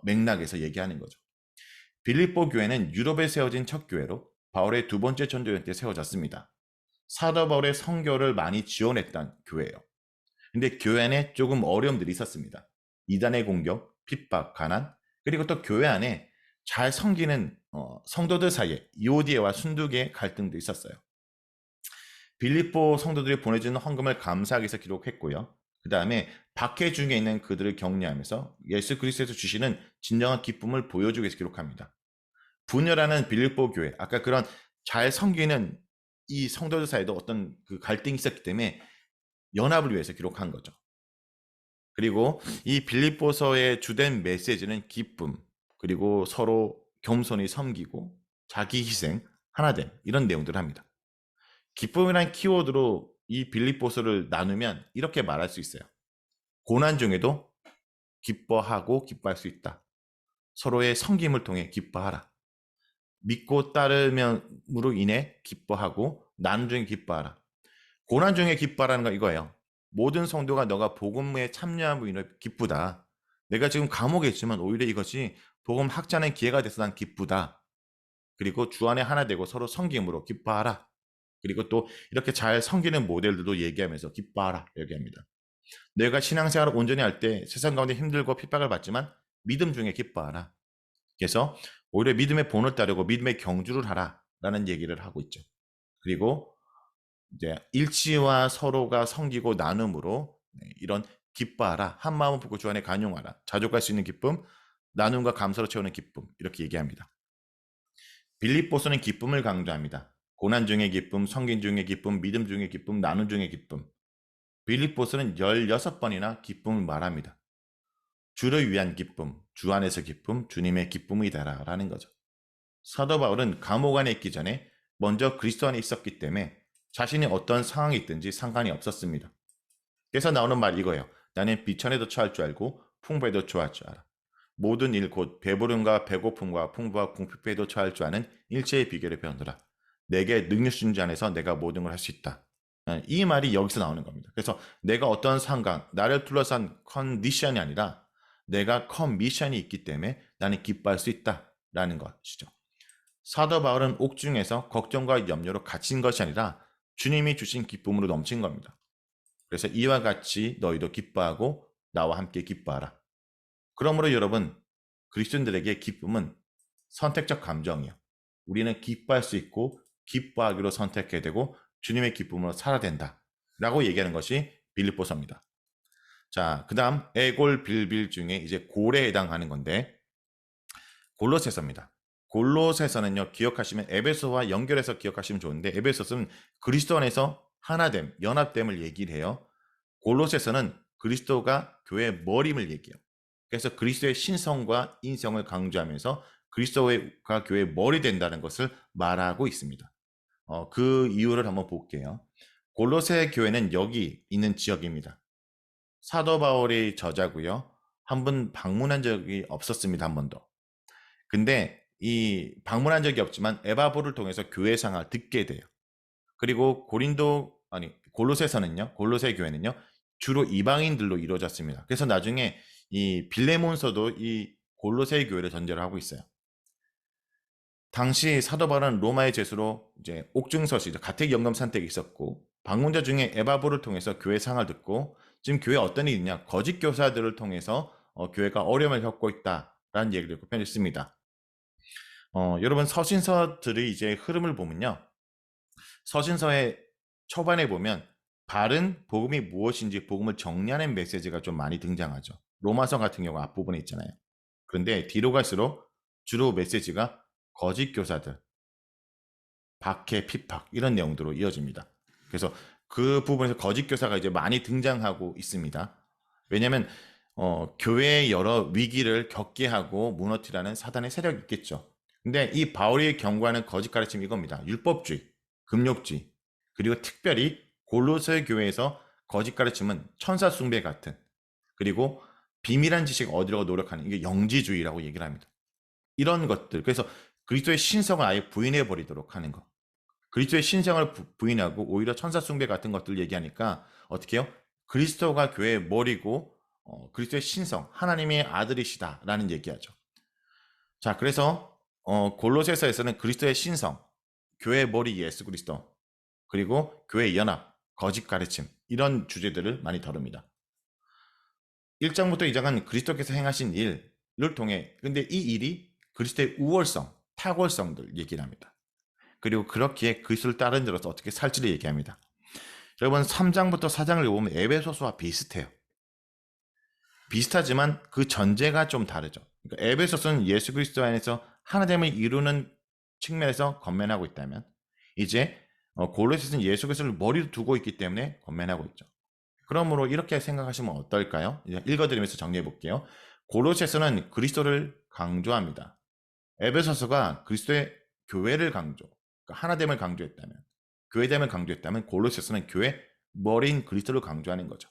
맥락에서 얘기하는 거죠. 빌립보 교회는 유럽에 세워진 첫 교회로 바울의 두 번째 전도연 때 세워졌습니다. 사도 바울의 선교를 많이 지원했던 교회예요. 근데 교회 안에 조금 어려움들이 있었습니다. 이단의 공격, 핍박, 가난, 그리고 또 교회 안에 잘 섬기는 성도들 사이에 이오디에와 순두계의 갈등도 있었어요. 빌립보 성도들이 보내주는 헌금을 감사하기 위해서 기록했고요. 그 다음에 박해 중에 있는 그들을 격려하면서 예수 그리스도에서 주시는 진정한 기쁨을 보여주기 위해서 기록합니다. 분열하는 빌립보 교회, 아까 그런 잘 섬기는 이 성도들 사이에도 어떤 그 갈등이 있었기 때문에 연합을 위해서 기록한 거죠. 그리고 이 빌립보서의 주된 메시지는 기쁨, 그리고 서로 겸손히 섬기고 자기 희생, 하나됨 이런 내용들을 합니다. 기쁨이란 키워드로 이 빌립보서를 나누면 이렇게 말할 수 있어요. 고난 중에도 기뻐하고 기뻐할 수 있다. 서로의 섬김을 통해 기뻐하라. 믿고 따르면으로 인해 기뻐하고 난 중에 기뻐하라. 고난 중에 기뻐하라는 건 이거예요. 모든 성도가 너가 복음에 참여함으로 인해 기쁘다. 내가 지금 감옥에 있지만 오히려 이것이 복음 확장의 기회가 돼서 난 기쁘다. 그리고 주 안에 하나 되고 서로 섬김으로 기뻐하라. 그리고 또 이렇게 잘 섬기는 모델들도 얘기하면서 기뻐하라 얘기합니다. 내가 신앙생활을 온전히 할 때 세상 가운데 힘들고 핍박을 받지만 믿음 중에 기뻐하라. 그래서 오히려 믿음의 본을 따르고 믿음의 경주를 하라라는 얘기를 하고 있죠. 그리고 이제 일치와 서로가 섬기고 나눔으로 이런 기뻐하라. 한 마음을 품고 주 안에 간용하라. 자족할 수 있는 기쁨, 나눔과 감사로 채우는 기쁨 이렇게 얘기합니다. 빌립보서는 기쁨을 강조합니다. 고난 중의 기쁨, 성긴 중의 기쁨, 믿음 중의 기쁨, 나눔 중의 기쁨. 빌립보서는 16번이나 기쁨을 말합니다. 주를 위한 기쁨, 주 안에서 기쁨, 주님의 기쁨이 되라라는 거죠. 사도 바울은 감옥 안에 있기 전에 먼저 그리스도 안에 있었기 때문에 자신이 어떤 상황이 있든지 상관이 없었습니다. 그래서 나오는 말 이거예요. 나는 비천에도 처할 줄 알고 풍부에도 처할 줄 알아. 모든 일 곧 배부름과 배고픔과 풍부와 궁핍에도 처할 줄 아는 일체의 비결을 배우노라. 내게 능력 주신 자 안에서 내가 모든 걸 할 수 있다. 이 말이 여기서 나오는 겁니다. 그래서 내가 어떤 상황, 나를 둘러싼 컨디션이 아니라 내가 컨미션이 있기 때문에 나는 기뻐할 수 있다라는 것이죠. 사도 바울은 옥중에서 걱정과 염려로 갇힌 것이 아니라 주님이 주신 기쁨으로 넘친 겁니다. 그래서 이와 같이 너희도 기뻐하고 나와 함께 기뻐하라. 그러므로 여러분, 그리스도인들에게 기쁨은 선택적 감정이요. 우리는 기뻐할 수 있고 기뻐하기로 선택해야 되고 주님의 기쁨으로 살아야 된다. 라고 얘기하는 것이 빌립보서입니다. 자, 그 다음 에골 빌빌 중에 이제 골에 해당하는 건데 골로새서입니다. 골로새서는요, 기억하시면 에베소와 연결해서 기억하시면 좋은데 에베소는 그리스도 안에서 하나됨, 연합됨을 얘기를 해요. 골로새서는 그리스도가 교회의 머리임을 얘기해요. 그래서 그리스도의 신성과 인성을 강조하면서 그리스도가 교회의 머리 된다는 것을 말하고 있습니다. 그 이유를 한번 볼게요. 골로새 교회는 여기 있는 지역입니다. 사도 바울의 저자고요. 한 번 방문한 적이 없었습니다. 한 번도. 근데 이 방문한 적이 없지만 에바브를 통해서 교회 상을 듣게 돼요. 그리고 골로새서는요. 골로새 교회는요. 주로 이방인들로 이루어졌습니다. 그래서 나중에 이 빌레몬서도 이 골로새 교회를 전제를 하고 있어요. 당시 사도 바울은 로마의 제수로 이제 옥중서시 가택 연금 산택이 있었고 방문자 중에 에바브를 통해서 교회 상을 듣고 지금 교회에 어떤 일이 있냐 거짓 교사들을 통해서 교회가 어려움을 겪고 있다라는 얘기를 표현했습니다. 여러분 서신서들의 이제 흐름을 보면요. 서신서의 초반에 보면 바른 복음이 무엇인지 복음을 정리하는 메시지가 좀 많이 등장하죠. 로마서 같은 경우 앞부분에 있잖아요. 그런데 뒤로 갈수록 주로 메시지가 거짓 교사들, 박해, 핍박 이런 내용들로 이어집니다. 그래서 그 부분에서 거짓 교사가 이제 많이 등장하고 있습니다. 왜냐하면 교회의 여러 위기를 겪게 하고 무너뜨리라는 사단의 세력이 있겠죠. 근데 이 바울이 경고하는 거짓 가르침이 이겁니다. 율법주의, 금욕주의, 그리고 특별히 골로새 교회에서 거짓 가르침은 천사 숭배 같은 그리고 비밀한 지식 얻으려고 노력하는 이게 영지주의라고 얘기를 합니다. 이런 것들 그래서 그리스도의 신성을 아예 부인해 버리도록 하는 것. 그리스도의 신성을 부인하고 오히려 천사 숭배 같은 것들 얘기하니까 어떻게 해요? 그리스도가 교회의 머리고 그리스도의 신성, 하나님의 아들이시다라는 얘기하죠. 자, 그래서 골로새서에서는 그리스도의 신성, 교회의 머리 예수 그리스도, 그리고 교회의 연합, 거짓 가르침 이런 주제들을 많이 다룹니다. 1장부터 2장은 그리스도께서 행하신 일을 통해 근데 이 일이 그리스도의 우월성, 탁월성들 얘기를 합니다. 그리고 그렇기에 그리스도를 따른 자로서 어떻게 살지를 얘기합니다. 여러분 3장부터 4장을 보면 에베소서와 비슷해요. 비슷하지만 그 전제가 좀 다르죠. 그러니까 에베소서는 예수 그리스도 안에서 하나됨을 이루는 측면에서 건면하고 있다면 이제 골로새서는 예수 그리스도를 머리로 두고 있기 때문에 건면하고 있죠. 그러므로 이렇게 생각하시면 어떨까요? 읽어드리면서 정리해 볼게요. 골로새서는 그리스도를 강조합니다. 에베소서가 그리스도의 교회를 강조, 그러니까 하나됨을 강조했다면, 교회됨을 강조했다면 골로새서는 교회 머리인 그리스도를 강조하는 거죠.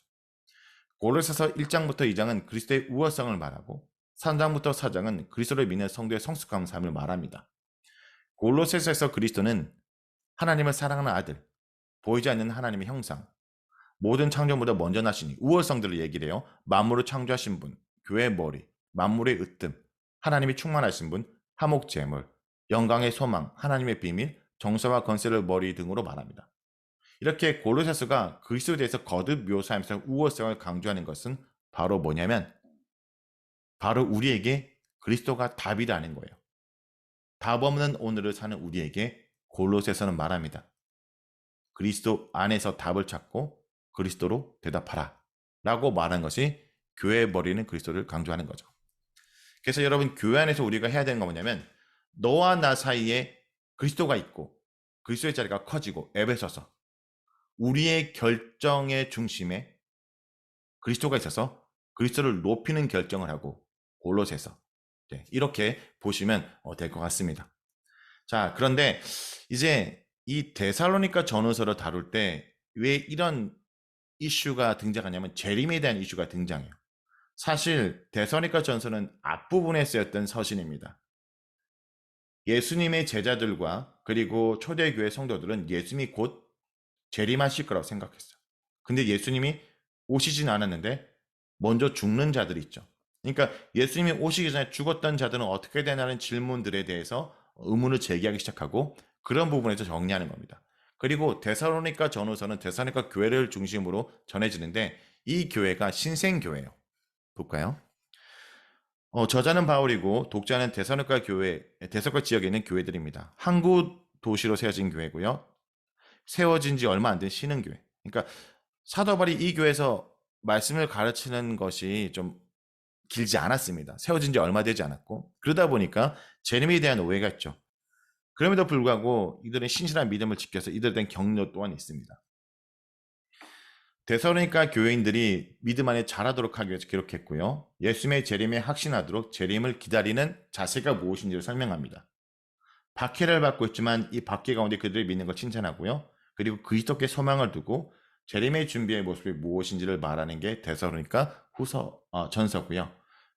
골로새서 1장부터 2장은 그리스도의 우월성을 말하고 3장부터 4장은 그리스도를 믿는 성도의 성숙한 삶을 말합니다. 골로새서에서 그리스도는 하나님을 사랑하는 아들, 보이지 않는 하나님의 형상, 모든 창조보다 먼저 나시니 우월성들을 얘기를 해요. 만물을 창조하신 분, 교회의 머리, 만물의 으뜸, 하나님이 충만하신 분, 화목제물, 영광의 소망, 하나님의 비밀, 정사와 건세를 머리 등으로 말합니다. 이렇게 골로새서가 그리스도에 대해서 거듭 묘사하면서 우월성을 강조하는 것은 바로 뭐냐면 바로 우리에게 그리스도가 답이라는 거예요. 답 없는 오늘을 사는 우리에게 골로새서는 말합니다. 그리스도 안에서 답을 찾고 그리스도로 대답하라 라고 말한 것이 교회의 머리는 그리스도를 강조하는 거죠. 그래서 여러분, 교회 안에서 우리가 해야 되는 건 뭐냐면 너와 나 사이에 그리스도가 있고 그리스도의 자리가 커지고, 에베소서 우리의 결정의 중심에 그리스도가 있어서 그리스도를 높이는 결정을 하고, 골로새서 이렇게 보시면 될 것 같습니다. 자, 그런데 이제 이 데살로니가 전후서를 다룰 때 왜 이런 이슈가 등장하냐면 재림에 대한 이슈가 등장해요. 사실 데살로니가 전서는 앞부분에 쓰였던 서신입니다. 예수님의 제자들과 그리고 초대교회 성도들은 예수님이 곧 재림하실 거라고 생각했어요. 근데 예수님이 오시진 않았는데 먼저 죽는 자들이 있죠. 그러니까 예수님이 오시기 전에 죽었던 자들은 어떻게 되냐는 질문들에 대해서 의문을 제기하기 시작하고, 그런 부분에서 정리하는 겁니다. 그리고 데살로니가 전후서는 데살로니가 교회를 중심으로 전해지는데 이 교회가 신생교회예요. 볼까요? 저자는 바울이고 독자는 데살로니가 지역에 있는 교회들입니다. 항구 도시로 세워진 교회고요. 세워진 지 얼마 안 된 신흥교회. 그러니까 사도 바울이 이 교회에서 말씀을 가르치는 것이 좀 길지 않았습니다. 세워진 지 얼마 되지 않았고, 그러다 보니까 재림에 대한 오해가 있죠. 그럼에도 불구하고 이들은 신실한 믿음을 지켜서 이들에 대한 격려 또한 있습니다. 데살로니가 교회인들이 믿음 안에 자라도록 하기 위해서 기록했고요. 예수님의 재림에 확신하도록 재림을 기다리는 자세가 무엇인지를 설명합니다. 박해를 받고 있지만 이 박해 가운데 그들이 믿는 걸 칭찬하고요. 그리고 그리스도께 소망을 두고 재림의 준비의 모습이 무엇인지를 말하는 게 데살로니가 전서고요.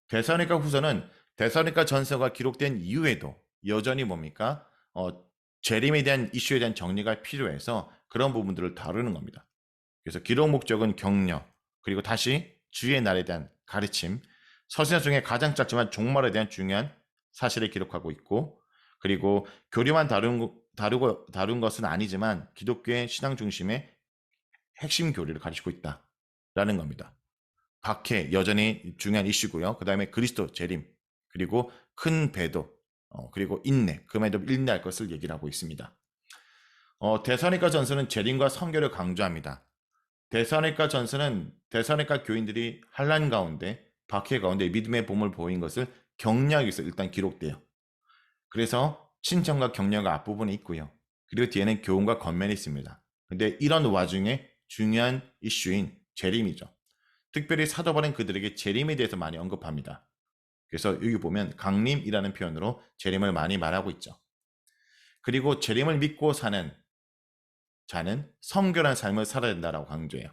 데살로니가 후서는 데살로니가 전서가 기록된 이후에도 여전히 뭡니까? 재림에 대한 이슈에 대한 정리가 필요해서 그런 부분들을 다루는 겁니다. 그래서 기록 목적은 격려, 그리고 다시 주의 날에 대한 가르침, 서신서 중에 가장 짧지만 종말에 대한 중요한 사실을 기록하고 있고, 그리고 교리만 다룬 것은 아니지만 기독교의 신앙 중심의 핵심 교리를 가르치고 있다라는 겁니다. 박해 여전히 중요한 이슈고요. 그 다음에 그리스도 재림, 그리고 큰 배도, 그리고 인내, 금에도 인내할 것을 얘기를 하고 있습니다. 데살로니가 전서는 재림과 성결을 강조합니다. 데살로니가 전서는 데살로니가 교인들이 환난 가운데, 박해 가운데 믿음의 봄을 보인 것을 격려하기 위해서 일단 기록돼요. 그래서 칭찬과 격려가 앞부분에 있고요. 그리고 뒤에는 교훈과 권면이 있습니다. 근데 이런 와중에 중요한 이슈인 재림이죠. 특별히 사도 바울은 그들에게 재림에 대해서 많이 언급합니다. 그래서 여기 보면 강림이라는 표현으로 재림을 많이 말하고 있죠. 그리고 재림을 믿고 사는 자는 성결한 삶을 살아야 된다고 강조해요.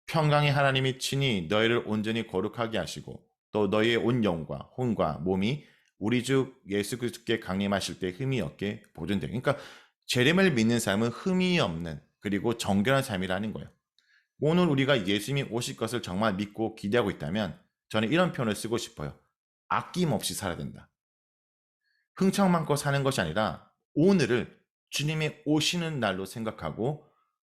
평강의 하나님이 친히 너희를 온전히 거룩하게 하시고 또 너희의 온 영과 혼과 몸이 우리 주 예수 그리스도께 강림하실 때 흠이 없게 보존되고, 그러니까 재림을 믿는 삶은 흠이 없는, 그리고 정결한 삶이라는 거예요. 오늘 우리가 예수님이 오실 것을 정말 믿고 기대하고 있다면 저는 이런 표현을 쓰고 싶어요. 아낌없이 살아야 된다. 흥청 많고 사는 것이 아니라 오늘을 주님이 오시는 날로 생각하고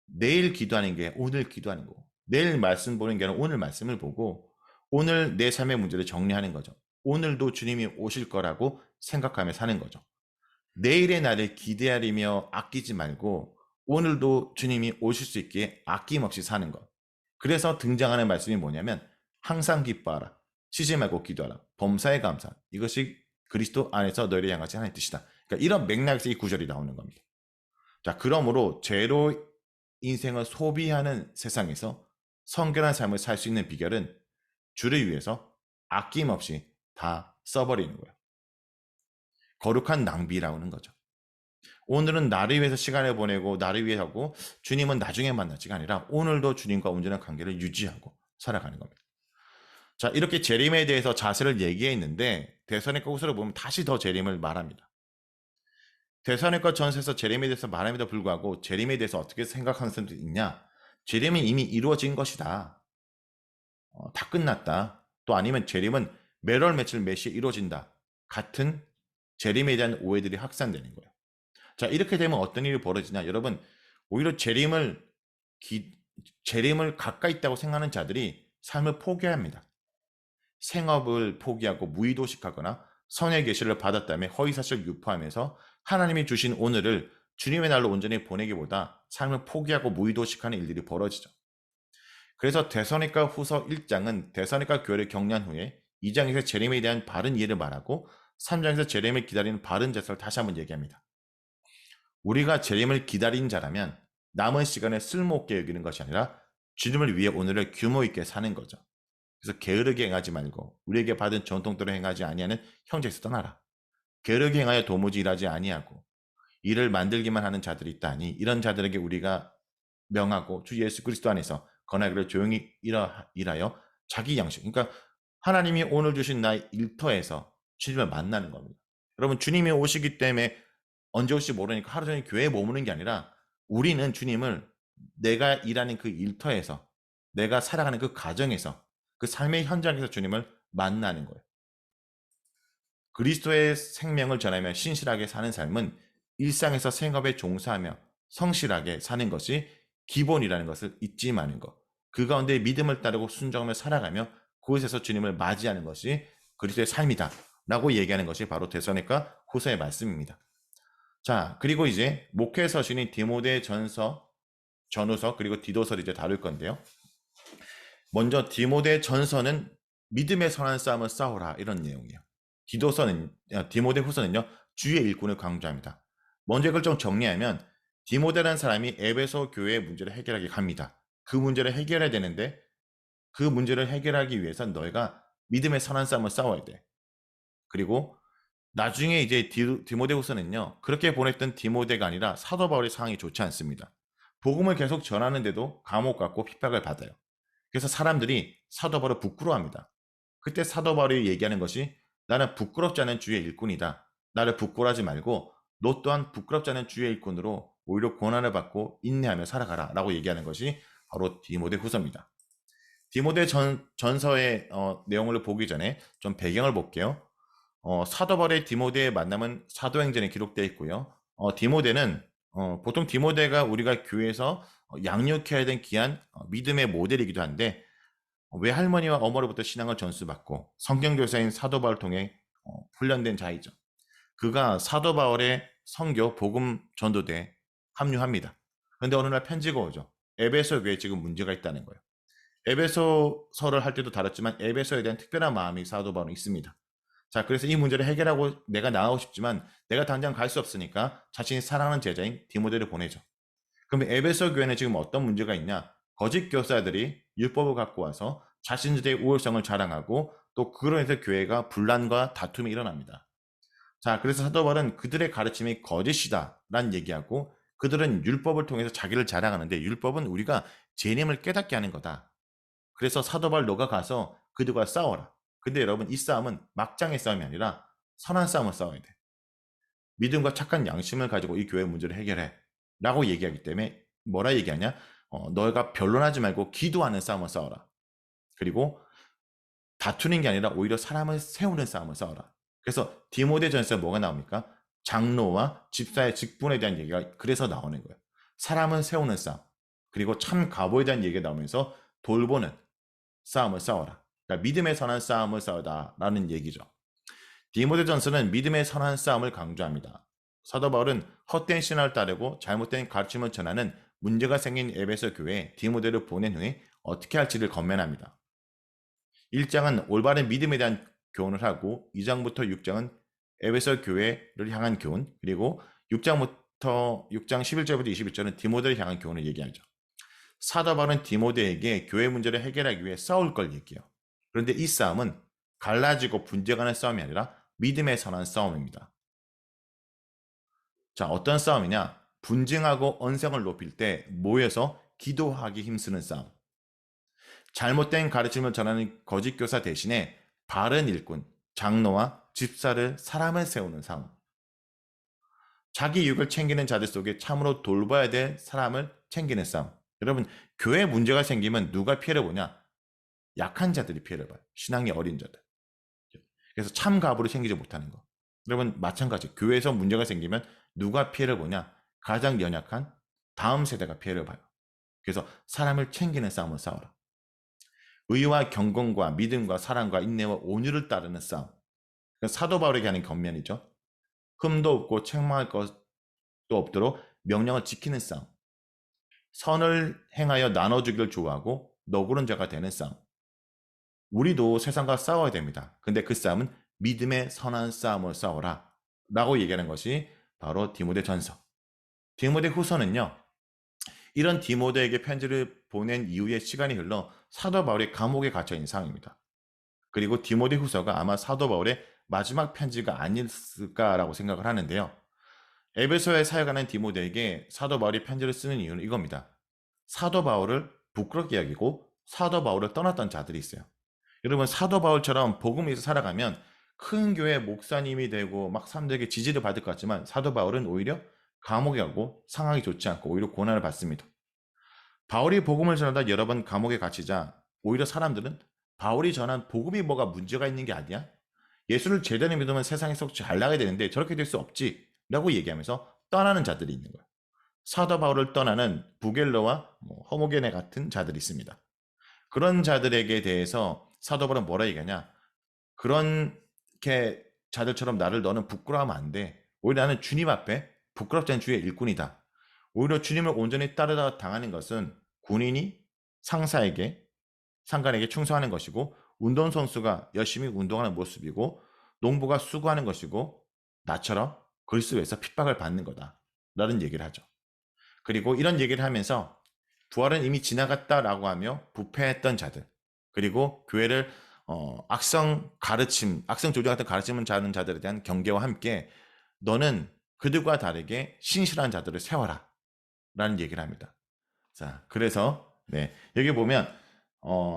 내일 기도하는 게 오늘 기도하는 거고, 내일 말씀 보는 게 아니라 오늘 말씀을 보고 오늘 내 삶의 문제를 정리하는 거죠. 오늘도 주님이 오실 거라고 생각하며 사는 거죠. 내일의 날을 기대하리며 아끼지 말고 오늘도 주님이 오실 수 있게 아낌없이 사는 것. 그래서 등장하는 말씀이 뭐냐면 항상 기뻐하라, 쉬지 말고 기도하라, 범사에 감사, 이것이 그리스도 안에서 너희를 향하신 하나님의 뜻이다. 그러니까 이런 맥락에서 이 구절이 나오는 겁니다. 자, 그러므로 죄로 인생을 소비하는 세상에서 성결한 삶을 살 수 있는 비결은 주를 위해서 아낌없이 다 써버리는 거예요. 거룩한 낭비라고 하는 거죠. 오늘은 나를 위해서 시간을 보내고 나를 위해 하고 주님은 나중에 만나지가 아니라 오늘도 주님과 온전한 관계를 유지하고 살아가는 겁니다. 자, 이렇게 재림에 대해서 자세를 얘기했는데 데살로니가 후서를 보면 다시 더 재림을 말합니다. 데살로니가 전서에서 재림에 대해서 말함에도 불구하고 재림에 대해서 어떻게 생각하는 사람들이 있냐? 재림이 이미 이루어진 것이다. 다 끝났다. 또 아니면 재림은 매월 며칠 몇 시에 이루어진다. 같은 재림에 대한 오해들이 확산되는 거예요. 자, 이렇게 되면 어떤 일이 벌어지냐? 여러분, 오히려 재림을 가까이 있다고 생각하는 자들이 삶을 포기합니다. 생업을 포기하고 무의도식하거나 선의 계시를 받았다며 허위사실을 유포하면서 하나님이 주신 오늘을 주님의 날로 온전히 보내기보다 삶을 포기하고 무의도식하는 일들이 벌어지죠. 그래서 데살로니가 후서 1장은 데살로니가 교회를 격려한 후에 2장에서 재림에 대한 바른 이해를 말하고 3장에서 재림을 기다리는 바른 자세를 다시 한번 얘기합니다. 우리가 재림을 기다린 자라면 남은 시간을 쓸모없게 여기는 것이 아니라 주님을 위해 오늘을 규모 있게 사는 거죠. 그래서 게으르게 행하지 말고 우리에게 받은 전통대로 행하지 아니하는 형제에서 떠나라. 게으르게 행하여 도무지 일하지 아니하고 일을 만들기만 하는 자들이 있다니 이런 자들에게 우리가 명하고 주 예수 그리스도 안에서 건하기를 조용히 일하여 자기 양식, 그러니까 하나님이 오늘 주신 나의 일터에서 주님을 만나는 겁니다. 여러분, 주님이 오시기 때문에 언제 올지 모르니까 하루 종일 교회에 머무는 게 아니라 우리는 주님을 내가 일하는 그 일터에서, 내가 살아가는 그 가정에서, 그 삶의 현장에서 주님을 만나는 거예요. 그리스도의 생명을 전하며 신실하게 사는 삶은 일상에서 생업에 종사하며 성실하게 사는 것이 기본이라는 것을 잊지 마는 것. 그 가운데 믿음을 따르고 순종하며 살아가며 그곳에서 주님을 맞이하는 것이 그리스도의 삶이다 라고 얘기하는 것이 바로 데살로니가 후서의 말씀입니다. 자, 그리고 이제 목회 서신인 디모데 전후서 그리고 디도서를 이제 다룰 건데요. 먼저 디모데 전서는 믿음의 선한 싸움을 싸우라 이런 내용이에요. 디모데 후서는요, 주의 일꾼을 강조합니다. 먼저 이걸 좀 정리하면 디모데라는 사람이 에베소 교회의 문제를 해결하게 갑니다. 그 문제를 해결해야 되는데 그 문제를 해결하기 위해선 너희가 믿음의 선한 싸움을 싸워야 돼. 그리고 나중에 이제 디모데후서는요, 그렇게 보냈던 디모데가 아니라 사도 바울의 상황이 좋지 않습니다. 복음을 계속 전하는데도 감옥 갖고 핍박을 받아요. 그래서 사람들이 사도 바울을 부끄러워합니다. 그때 사도 바울이 얘기하는 것이 나는 부끄럽지 않은 주의 일꾼이다. 나를 부끄러워하지 말고 너 또한 부끄럽지 않은 주의 일꾼으로 오히려 고난을 받고 인내하며 살아가라 라고 얘기하는 것이 바로 디모데후서입니다. 디모데 전서의 내용을 보기 전에 좀 배경을 볼게요. 사도 바울의 디모데의 만남은 사도행전에 기록되어 있고요. 디모데는 보통 디모데가 우리가 교회에서 양육해야 되는 귀한 믿음의 모델이기도 한데 외할머니와 어머로부터 신앙을 전수받고 성경교사인 사도 바울을 통해 훈련된 자이죠. 그가 사도 바울의 선교 복음 전도대에 합류합니다. 그런데 어느 날 편지가 오죠. 에베소 교회에 지금 문제가 있다는 거예요. 에베소서를 할 때도 다뤘지만 에베소에 대한 특별한 마음이 사도 바울은 있습니다. 자, 그래서 이 문제를 해결하고 내가 나가고 싶지만 내가 당장 갈 수 없으니까 자신이 사랑하는 제자인 디모데를 보내죠. 그럼 에베소 교회는 지금 어떤 문제가 있냐? 거짓 교사들이 율법을 갖고 와서 자신들의 우월성을 자랑하고 또 그로 인해서 교회가 분란과 다툼이 일어납니다. 자, 그래서 사도 바울은 그들의 가르침이 거짓이다 라는 얘기하고 그들은 율법을 통해서 자기를 자랑하는데 율법은 우리가 죄님을 깨닫게 하는 거다. 그래서 사도 바울 너가 가서 그들과 싸워라. 근데 여러분, 이 싸움은 막장의 싸움이 아니라 선한 싸움을 싸워야 돼. 믿음과 착한 양심을 가지고 이 교회 문제를 해결해 라고 얘기하기 때문에 뭐라 얘기하냐? 너희가 변론하지 말고 기도하는 싸움을 싸워라. 그리고 다투는 게 아니라 오히려 사람을 세우는 싸움을 싸워라. 그래서 디모데전서에 뭐가 나옵니까? 장로와 집사의 직분에 대한 얘기가 그래서 나오는 거예요. 사람을 세우는 싸움, 그리고 참 가보에 대한 얘기가 나오면서 돌보는 싸움을 싸워라. 그러니까 믿음의 선한 싸움을 싸우다라는 얘기죠. 디모데전서는 믿음의 선한 싸움을 강조합니다. 사도 바울은 헛된 신화를 따르고 잘못된 가르침을 전하는 문제가 생긴 에베소 교회에 디모데를 보낸 후에 어떻게 할지를 권면합니다. 1장은 올바른 믿음에 대한 교훈을 하고 2장부터 6장은 에베소 교회를 향한 교훈, 그리고 6장 11절부터 21절은 디모데를 향한 교훈을 얘기하죠. 사도 바울은 디모데에게 교회 문제를 해결하기 위해 싸울 걸 얘기해요. 그런데 이 싸움은 갈라지고 분쟁하는 싸움이 아니라 믿음의 선한 싸움입니다. 자, 어떤 싸움이냐? 분쟁하고 언성을 높일 때 모여서 기도하기 힘쓰는 싸움. 잘못된 가르침을 전하는 거짓 교사 대신에 바른 일꾼, 장로와 집사를 사람을 세우는 싸움. 자기 이익을 챙기는 자들 속에 참으로 돌봐야 될 사람을 챙기는 싸움. 여러분, 교회 문제가 생기면 누가 피해를 보냐? 약한 자들이 피해를 봐요. 신앙이 어린 자들. 그래서 참 가부를 챙기지 못하는 거. 여러분 마찬가지. 교회에서 문제가 생기면 누가 피해를 보냐? 가장 연약한 다음 세대가 피해를 봐요. 그래서 사람을 챙기는 싸움을 싸워라. 의와 경건과 믿음과 사랑과 인내와 온유를 따르는 싸움. 사도 바울에게 하는 겉면이죠. 흠도 없고 책망할 것도 없도록 명령을 지키는 싸움. 선을 행하여 나눠주기를 좋아하고 너그러운 자가 되는 싸움. 우리도 세상과 싸워야 됩니다. 근데 그 싸움은 믿음의 선한 싸움을 싸워라 라고 얘기하는 것이 바로 디모데전서. 디모데후서는요, 이런 디모데에게 편지를 보낸 이후에 시간이 흘러 사도 바울이 감옥에 갇혀있는 상황입니다. 그리고 디모데후서가 아마 사도 바울의 마지막 편지가 아닐까라고 생각을 하는데요. 에베소에 사역하는 디모데에게 사도 바울이 편지를 쓰는 이유는 이겁니다. 사도 바울을 부끄럽게 여기고 사도 바울을 떠났던 자들이 있어요. 여러분 사도 바울처럼 복음 위에서 살아가면 큰 교회 목사님이 되고 막 사람들에게 지지를 받을 것 같지만 사도 바울은 오히려 감옥에 가고 상황이 좋지 않고 오히려 고난을 받습니다. 바울이 복음을 전하다 여러 번 감옥에 갇히자 오히려 사람들은 바울이 전한 복음이 뭐가 문제가 있는 게 아니야? 예수를 제대로 믿으면 세상에서 잘 나가야 되는데 저렇게 될 수 없지 라고 얘기하면서 떠나는 자들이 있는 거예요. 사도 바울을 떠나는 부겔러와 허모게네 같은 자들이 있습니다. 그런 자들에게 대해서 사도 바울은 뭐라 얘기하냐? 그렇게 자들처럼 나를 너는 부끄러워하면 안 돼. 오히려 나는 주님 앞에 부끄럽지 않은 주의 일꾼이다. 오히려 주님을 온전히 따르다 당하는 것은 군인이 상사에게 상관에게 충성하는 것이고 운동선수가 열심히 운동하는 모습이고 농부가 수고하는 것이고 나처럼 그리스도에서 핍박을 받는 거다 라는 얘기를 하죠. 그리고 이런 얘기를 하면서 부활은 이미 지나갔다라고 하며 부패했던 자들 그리고 교회를 악성 조절 같은 가르침을 자는 자들에 대한 경계와 함께 너는 그들과 다르게 신실한 자들을 세워라 라는 얘기를 합니다. 자, 그래서 여기 보면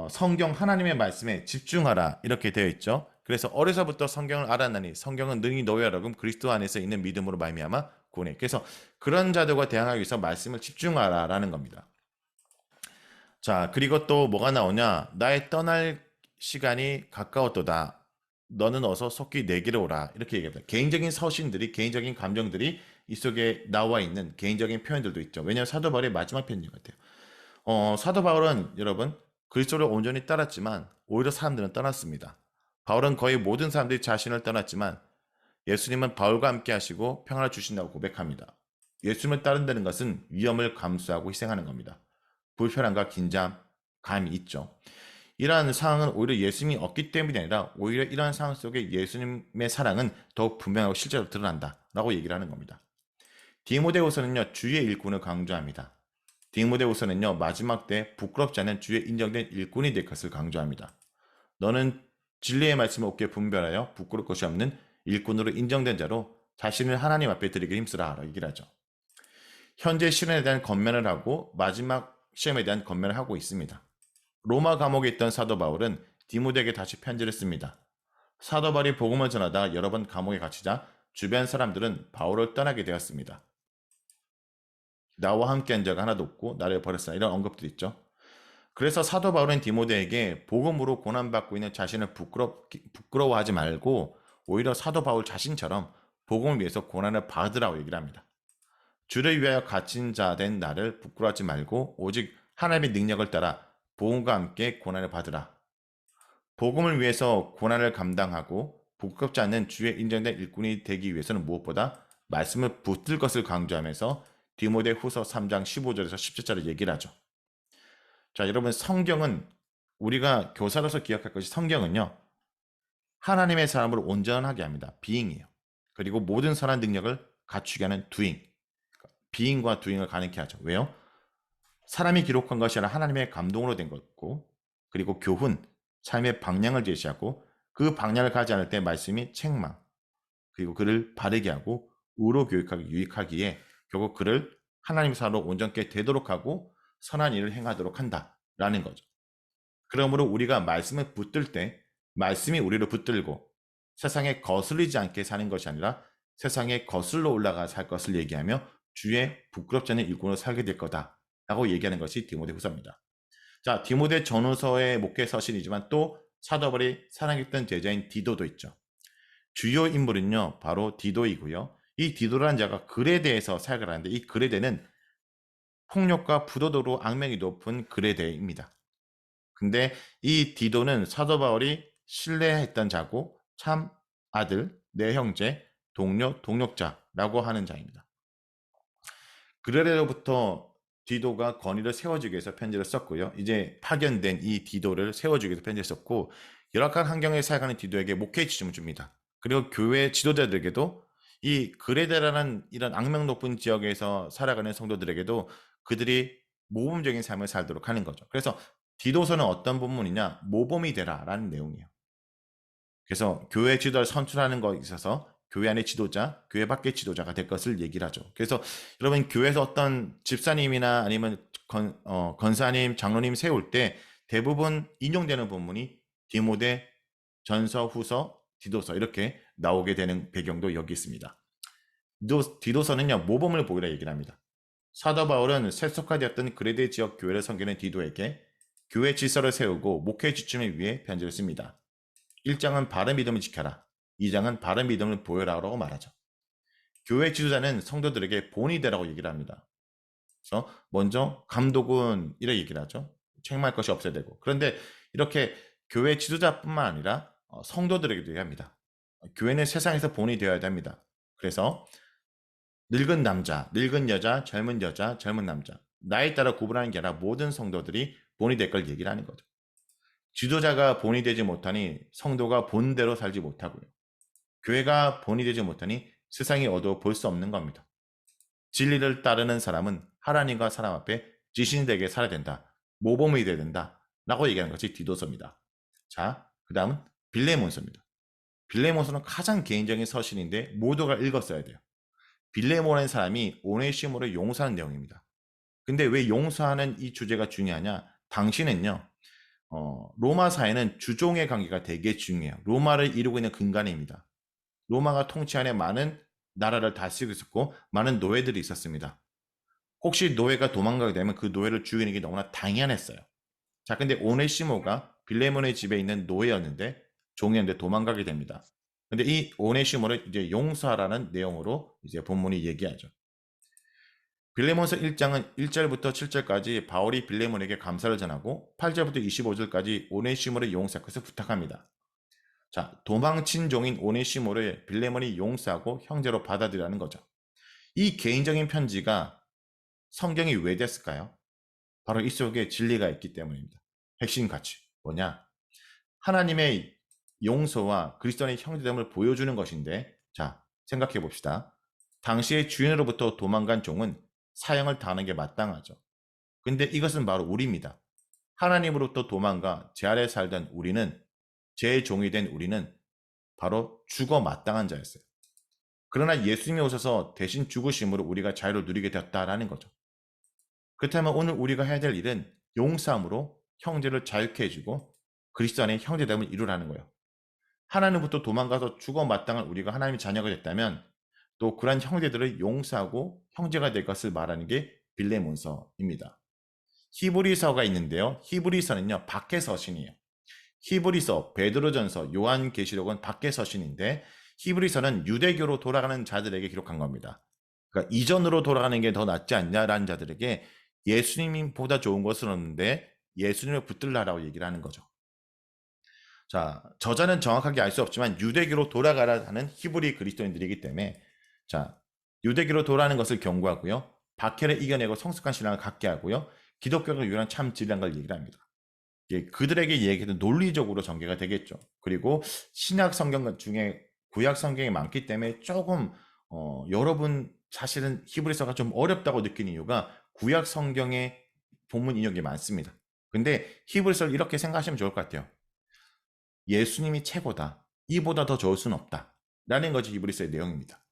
성경 하나님의 말씀에 집중하라 이렇게 되어 있죠. 그래서 어려서부터 성경을 알았나니 성경은 능히 너희 여러분 그리스도 안에서 있는 믿음으로 말미암아 구원해. 그래서 그런 자들과 대항하기 위해서 말씀을 집중하라라는 겁니다. 자, 그리고 또 뭐가 나오냐? 나의 떠날 시간이 가까웠도다. 너는 어서 속히 내게로 오라. 이렇게 얘기합니다. 개인적인 서신들이, 개인적인 감정들이 이 속에 나와 있는 개인적인 표현들도 있죠. 왜냐하면 사도 바울의 마지막 편지 같아요. 사도 바울은 여러분 그리스도를 온전히 따랐지만 오히려 사람들은 떠났습니다. 바울은 거의 모든 사람들이 자신을 떠났지만 예수님은 바울과 함께 하시고 평안을 주신다고 고백합니다. 예수님을 따른다는 것은 위험을 감수하고 희생하는 겁니다. 불편함과 긴장감이 있죠. 이러한 상황은 오히려 예수님이 없기 때문이 아니라 오히려 이러한 상황 속에 예수님의 사랑은 더욱 분명하고 실제로 드러난다라고 얘기를 하는 겁니다. 디모데후서는요 주의 일꾼을 강조합니다. 디모데후서는요 마지막 때 부끄럽지 않은 주의 인정된 일꾼이 될 것을 강조합니다. 너는 진리의 말씀을 옳게 분별하여 부끄러울 것이 없는 일꾼으로 인정된 자로 자신을 하나님 앞에 드리기 힘쓰라 라고 얘기를 하죠. 현재 시련에 대한 권면을 하고 마지막 시험에 대한 권면을 하고 있습니다. 로마 감옥에 있던 사도 바울은 디모데에게 다시 편지를 씁니다. 사도 바울이 복음을 전하다 여러 번 감옥에 갇히자 주변 사람들은 바울을 떠나게 되었습니다. 나와 함께한 자가 하나도 없고 나를 버렸으나 이런 언급도 있죠. 그래서 사도 바울은 디모데에게 복음으로 고난받고 있는 자신을 부끄러워하지 말고 오히려 사도 바울 자신처럼 복음을 위해서 고난을 받으라고 얘기를 합니다. 주를 위하여 갇힌 자 된 나를 부끄러워하지 말고 오직 하나님의 능력을 따라 복음과 함께 고난을 받으라. 복음을 위해서 고난을 감당하고 부끄럽지 않는 주의 인정된 일꾼이 되기 위해서는 무엇보다 말씀을 붙들 것을 강조하면서 디모데 후서 3장 15절에서 17절을 얘기를 하죠. 자, 여러분 성경은 우리가 교사로서 기억할 것이 성경은요. 하나님의 사람을 온전하게 합니다. 비잉이에요. 그리고 모든 선한 능력을 갖추게 하는 두잉. 비잉과 두잉을 가능케 하죠. 왜요? 사람이 기록한 것이 아니라 하나님의 감동으로 된 것고 그리고 교훈, 삶의 방향을 제시하고 그 방향을 가지 않을 때 말씀이 책망 그리고 그를 바르게 하고 의로 교육하기 유익하기에 결국 그를 하나님의 사람으로 온전케 되도록 하고 선한 일을 행하도록 한다라는 거죠. 그러므로 우리가 말씀을 붙들 때 말씀이 우리를 붙들고 세상에 거슬리지 않게 사는 것이 아니라 세상에 거슬러 올라가 살 것을 얘기하며 주의 부끄럽지 않은 일꾼으로 살게 될 거다라고 얘기하는 것이 디모데후서입니다. 자, 디모데 전후서의 목회 서신이지만 또 사도 바울이 사랑했던 제자인 디도도 있죠. 주요 인물은요, 바로 디도이고요. 이 디도라는 자가 그레데에서 사역을 하는데 이 그레데는 폭력과 부도덕으로 악명이 높은 그레데입니다. 근데 이 디도는 사도 바울이 신뢰했던 자고 참 아들, 내 형제, 동료, 동력자라고 하는 자입니다. 그레데로부터 디도가 건의를 세워주기 위해서 편지를 썼고요. 이제 파견된 이 디도를 세워주기 위해서 편지를 썼고 열악한 환경에 살아가는 디도에게 목회 지침을 줍니다. 그리고 교회 지도자들에게도 이 그레데라는 이런 악명 높은 지역에서 살아가는 성도들에게도 그들이 모범적인 삶을 살도록 하는 거죠. 그래서 디도서는 어떤 본문이냐? 모범이 되라라는 내용이에요. 그래서 교회 지도자를 선출하는 것에 있어서 교회 안의 지도자, 교회 밖의 지도자가 될 것을 얘기를 하죠. 그래서 여러분 교회에서 어떤 집사님이나 아니면 건사님, 장로님 세울 때 대부분 인용되는 본문이 디모데, 전서, 후서, 디도서 이렇게 나오게 되는 배경도 여기 있습니다. 디도서는요 모범을 보이라 얘기를 합니다. 사도 바울은 세속화되었던 그레데 지역 교회를 섬기는 디도에게 교회 질서를 세우고 목회 지침을 위해 편지를 씁니다. 1장은 바른 믿음을 지켜라. 2장은 바른 믿음을 보여라라고 말하죠. 교회 지도자는 성도들에게 본이 되라고 얘기를 합니다. 그래서 먼저 감독은 이렇게 얘기를 하죠. 책망할 것이 없어야 되고. 그런데 이렇게 교회 지도자뿐만 아니라 성도들에게도 얘기합니다. 교회는 세상에서 본이 되어야 됩니다. 그래서 늙은 남자, 늙은 여자, 젊은 여자, 젊은 남자 나이에 따라 구분하는 게 아니라 모든 성도들이 본이 될 걸 얘기를 하는 거죠. 지도자가 본이 되지 못하니 성도가 본대로 살지 못하고요. 교회가 본이 되지 못하니 세상이 어두워 볼 수 없는 겁니다. 진리를 따르는 사람은 하나님과 사람 앞에 지신이 되게 살아야 된다. 모범이 되어야 된다. 라고 얘기하는 것이 디도서입니다. 자, 그 다음은 빌레몬서입니다. 빌레몬서는 가장 개인적인 서신인데 모두가 읽었어야 돼요. 빌레몬이라는 사람이 오네시모를 용서하는 내용입니다. 근데 왜 용서하는 이 주제가 중요하냐? 당신은요, 로마 사회는 주종의 관계가 되게 중요해요. 로마를 이루고 있는 근간입니다. 로마가 통치하에 많은 나라를 다스리고 있었고 많은 노예들이 있었습니다. 혹시 노예가 도망가게 되면 그 노예를 죽이는 게 너무나 당연했어요. 자, 근데 오네시모가 빌레몬의 집에 있는 노예였는데 종이었는데 도망가게 됩니다. 근데 이 오네시모를 이제 용서하라는 내용으로 이제 본문이 얘기하죠. 빌레몬서 1장은 1절부터 7절까지 바울이 빌레몬에게 감사를 전하고 8절부터 25절까지 오네시모를 용서할 것을 부탁합니다. 자, 도망친 종인 오네시모를 빌레몬이 용서하고 형제로 받아들이라는 거죠. 이 개인적인 편지가 성경이 왜 됐을까요? 바로 이 속에 진리가 있기 때문입니다. 핵심 가치 뭐냐? 하나님의 용서와 그리스도의 형제됨을 보여주는 것인데, 자, 생각해 봅시다. 당시의 주인으로부터 도망간 종은 사형을 당하는 게 마땅하죠. 근데 이것은 바로 우리입니다. 하나님으로부터 도망가 제 아래 살던 우리는, 제 종이 된 우리는 바로 죽어 마땅한 자였어요. 그러나 예수님이 오셔서 대신 죽으심으로 우리가 자유를 누리게 되었다라는 거죠. 그렇다면 오늘 우리가 해야 될 일은 용서함으로 형제를 자유케 해주고 그리스도 안에 형제됨을 이루라는 거예요. 하나님부터 도망가서 죽어 마땅한 우리가 하나님의 자녀가 됐다면 또 그러한 형제들을 용서하고 형제가 될 것을 말하는 게 빌레몬서입니다. 히브리서가 있는데요. 히브리서는요, 밖의 서신이에요. 히브리서, 베드로전서, 요한계시록은 밖의 서신인데 히브리서는 유대교로 돌아가는 자들에게 기록한 겁니다. 그러니까 이전으로 돌아가는 게 더 낫지 않냐라는 자들에게 예수님보다 좋은 것은 없는데 예수님을 붙들라라고 얘기를 하는 거죠. 자, 저자는 정확하게 알 수 없지만 유대교로 돌아가라 하는 히브리 그리스도인들이기 때문에 자, 유대교로 돌아가는 것을 경고하고요. 박해를 이겨내고 성숙한 신앙을 갖게 하고요. 기독교가 유일한 참 진리란 걸 얘기를 합니다. 그들에게 얘기해도 논리적으로 전개가 되겠죠. 그리고 신약 성경 중에 구약 성경이 많기 때문에 조금 여러분 사실은 히브리서가 좀 어렵다고 느끼는 이유가 구약 성경의 본문 인용이 많습니다. 근데 히브리서를 이렇게 생각하시면 좋을 것 같아요. 예수님이 최고다. 이보다 더 좋을 수는 없다. 라는 것이 히브리서의 내용입니다.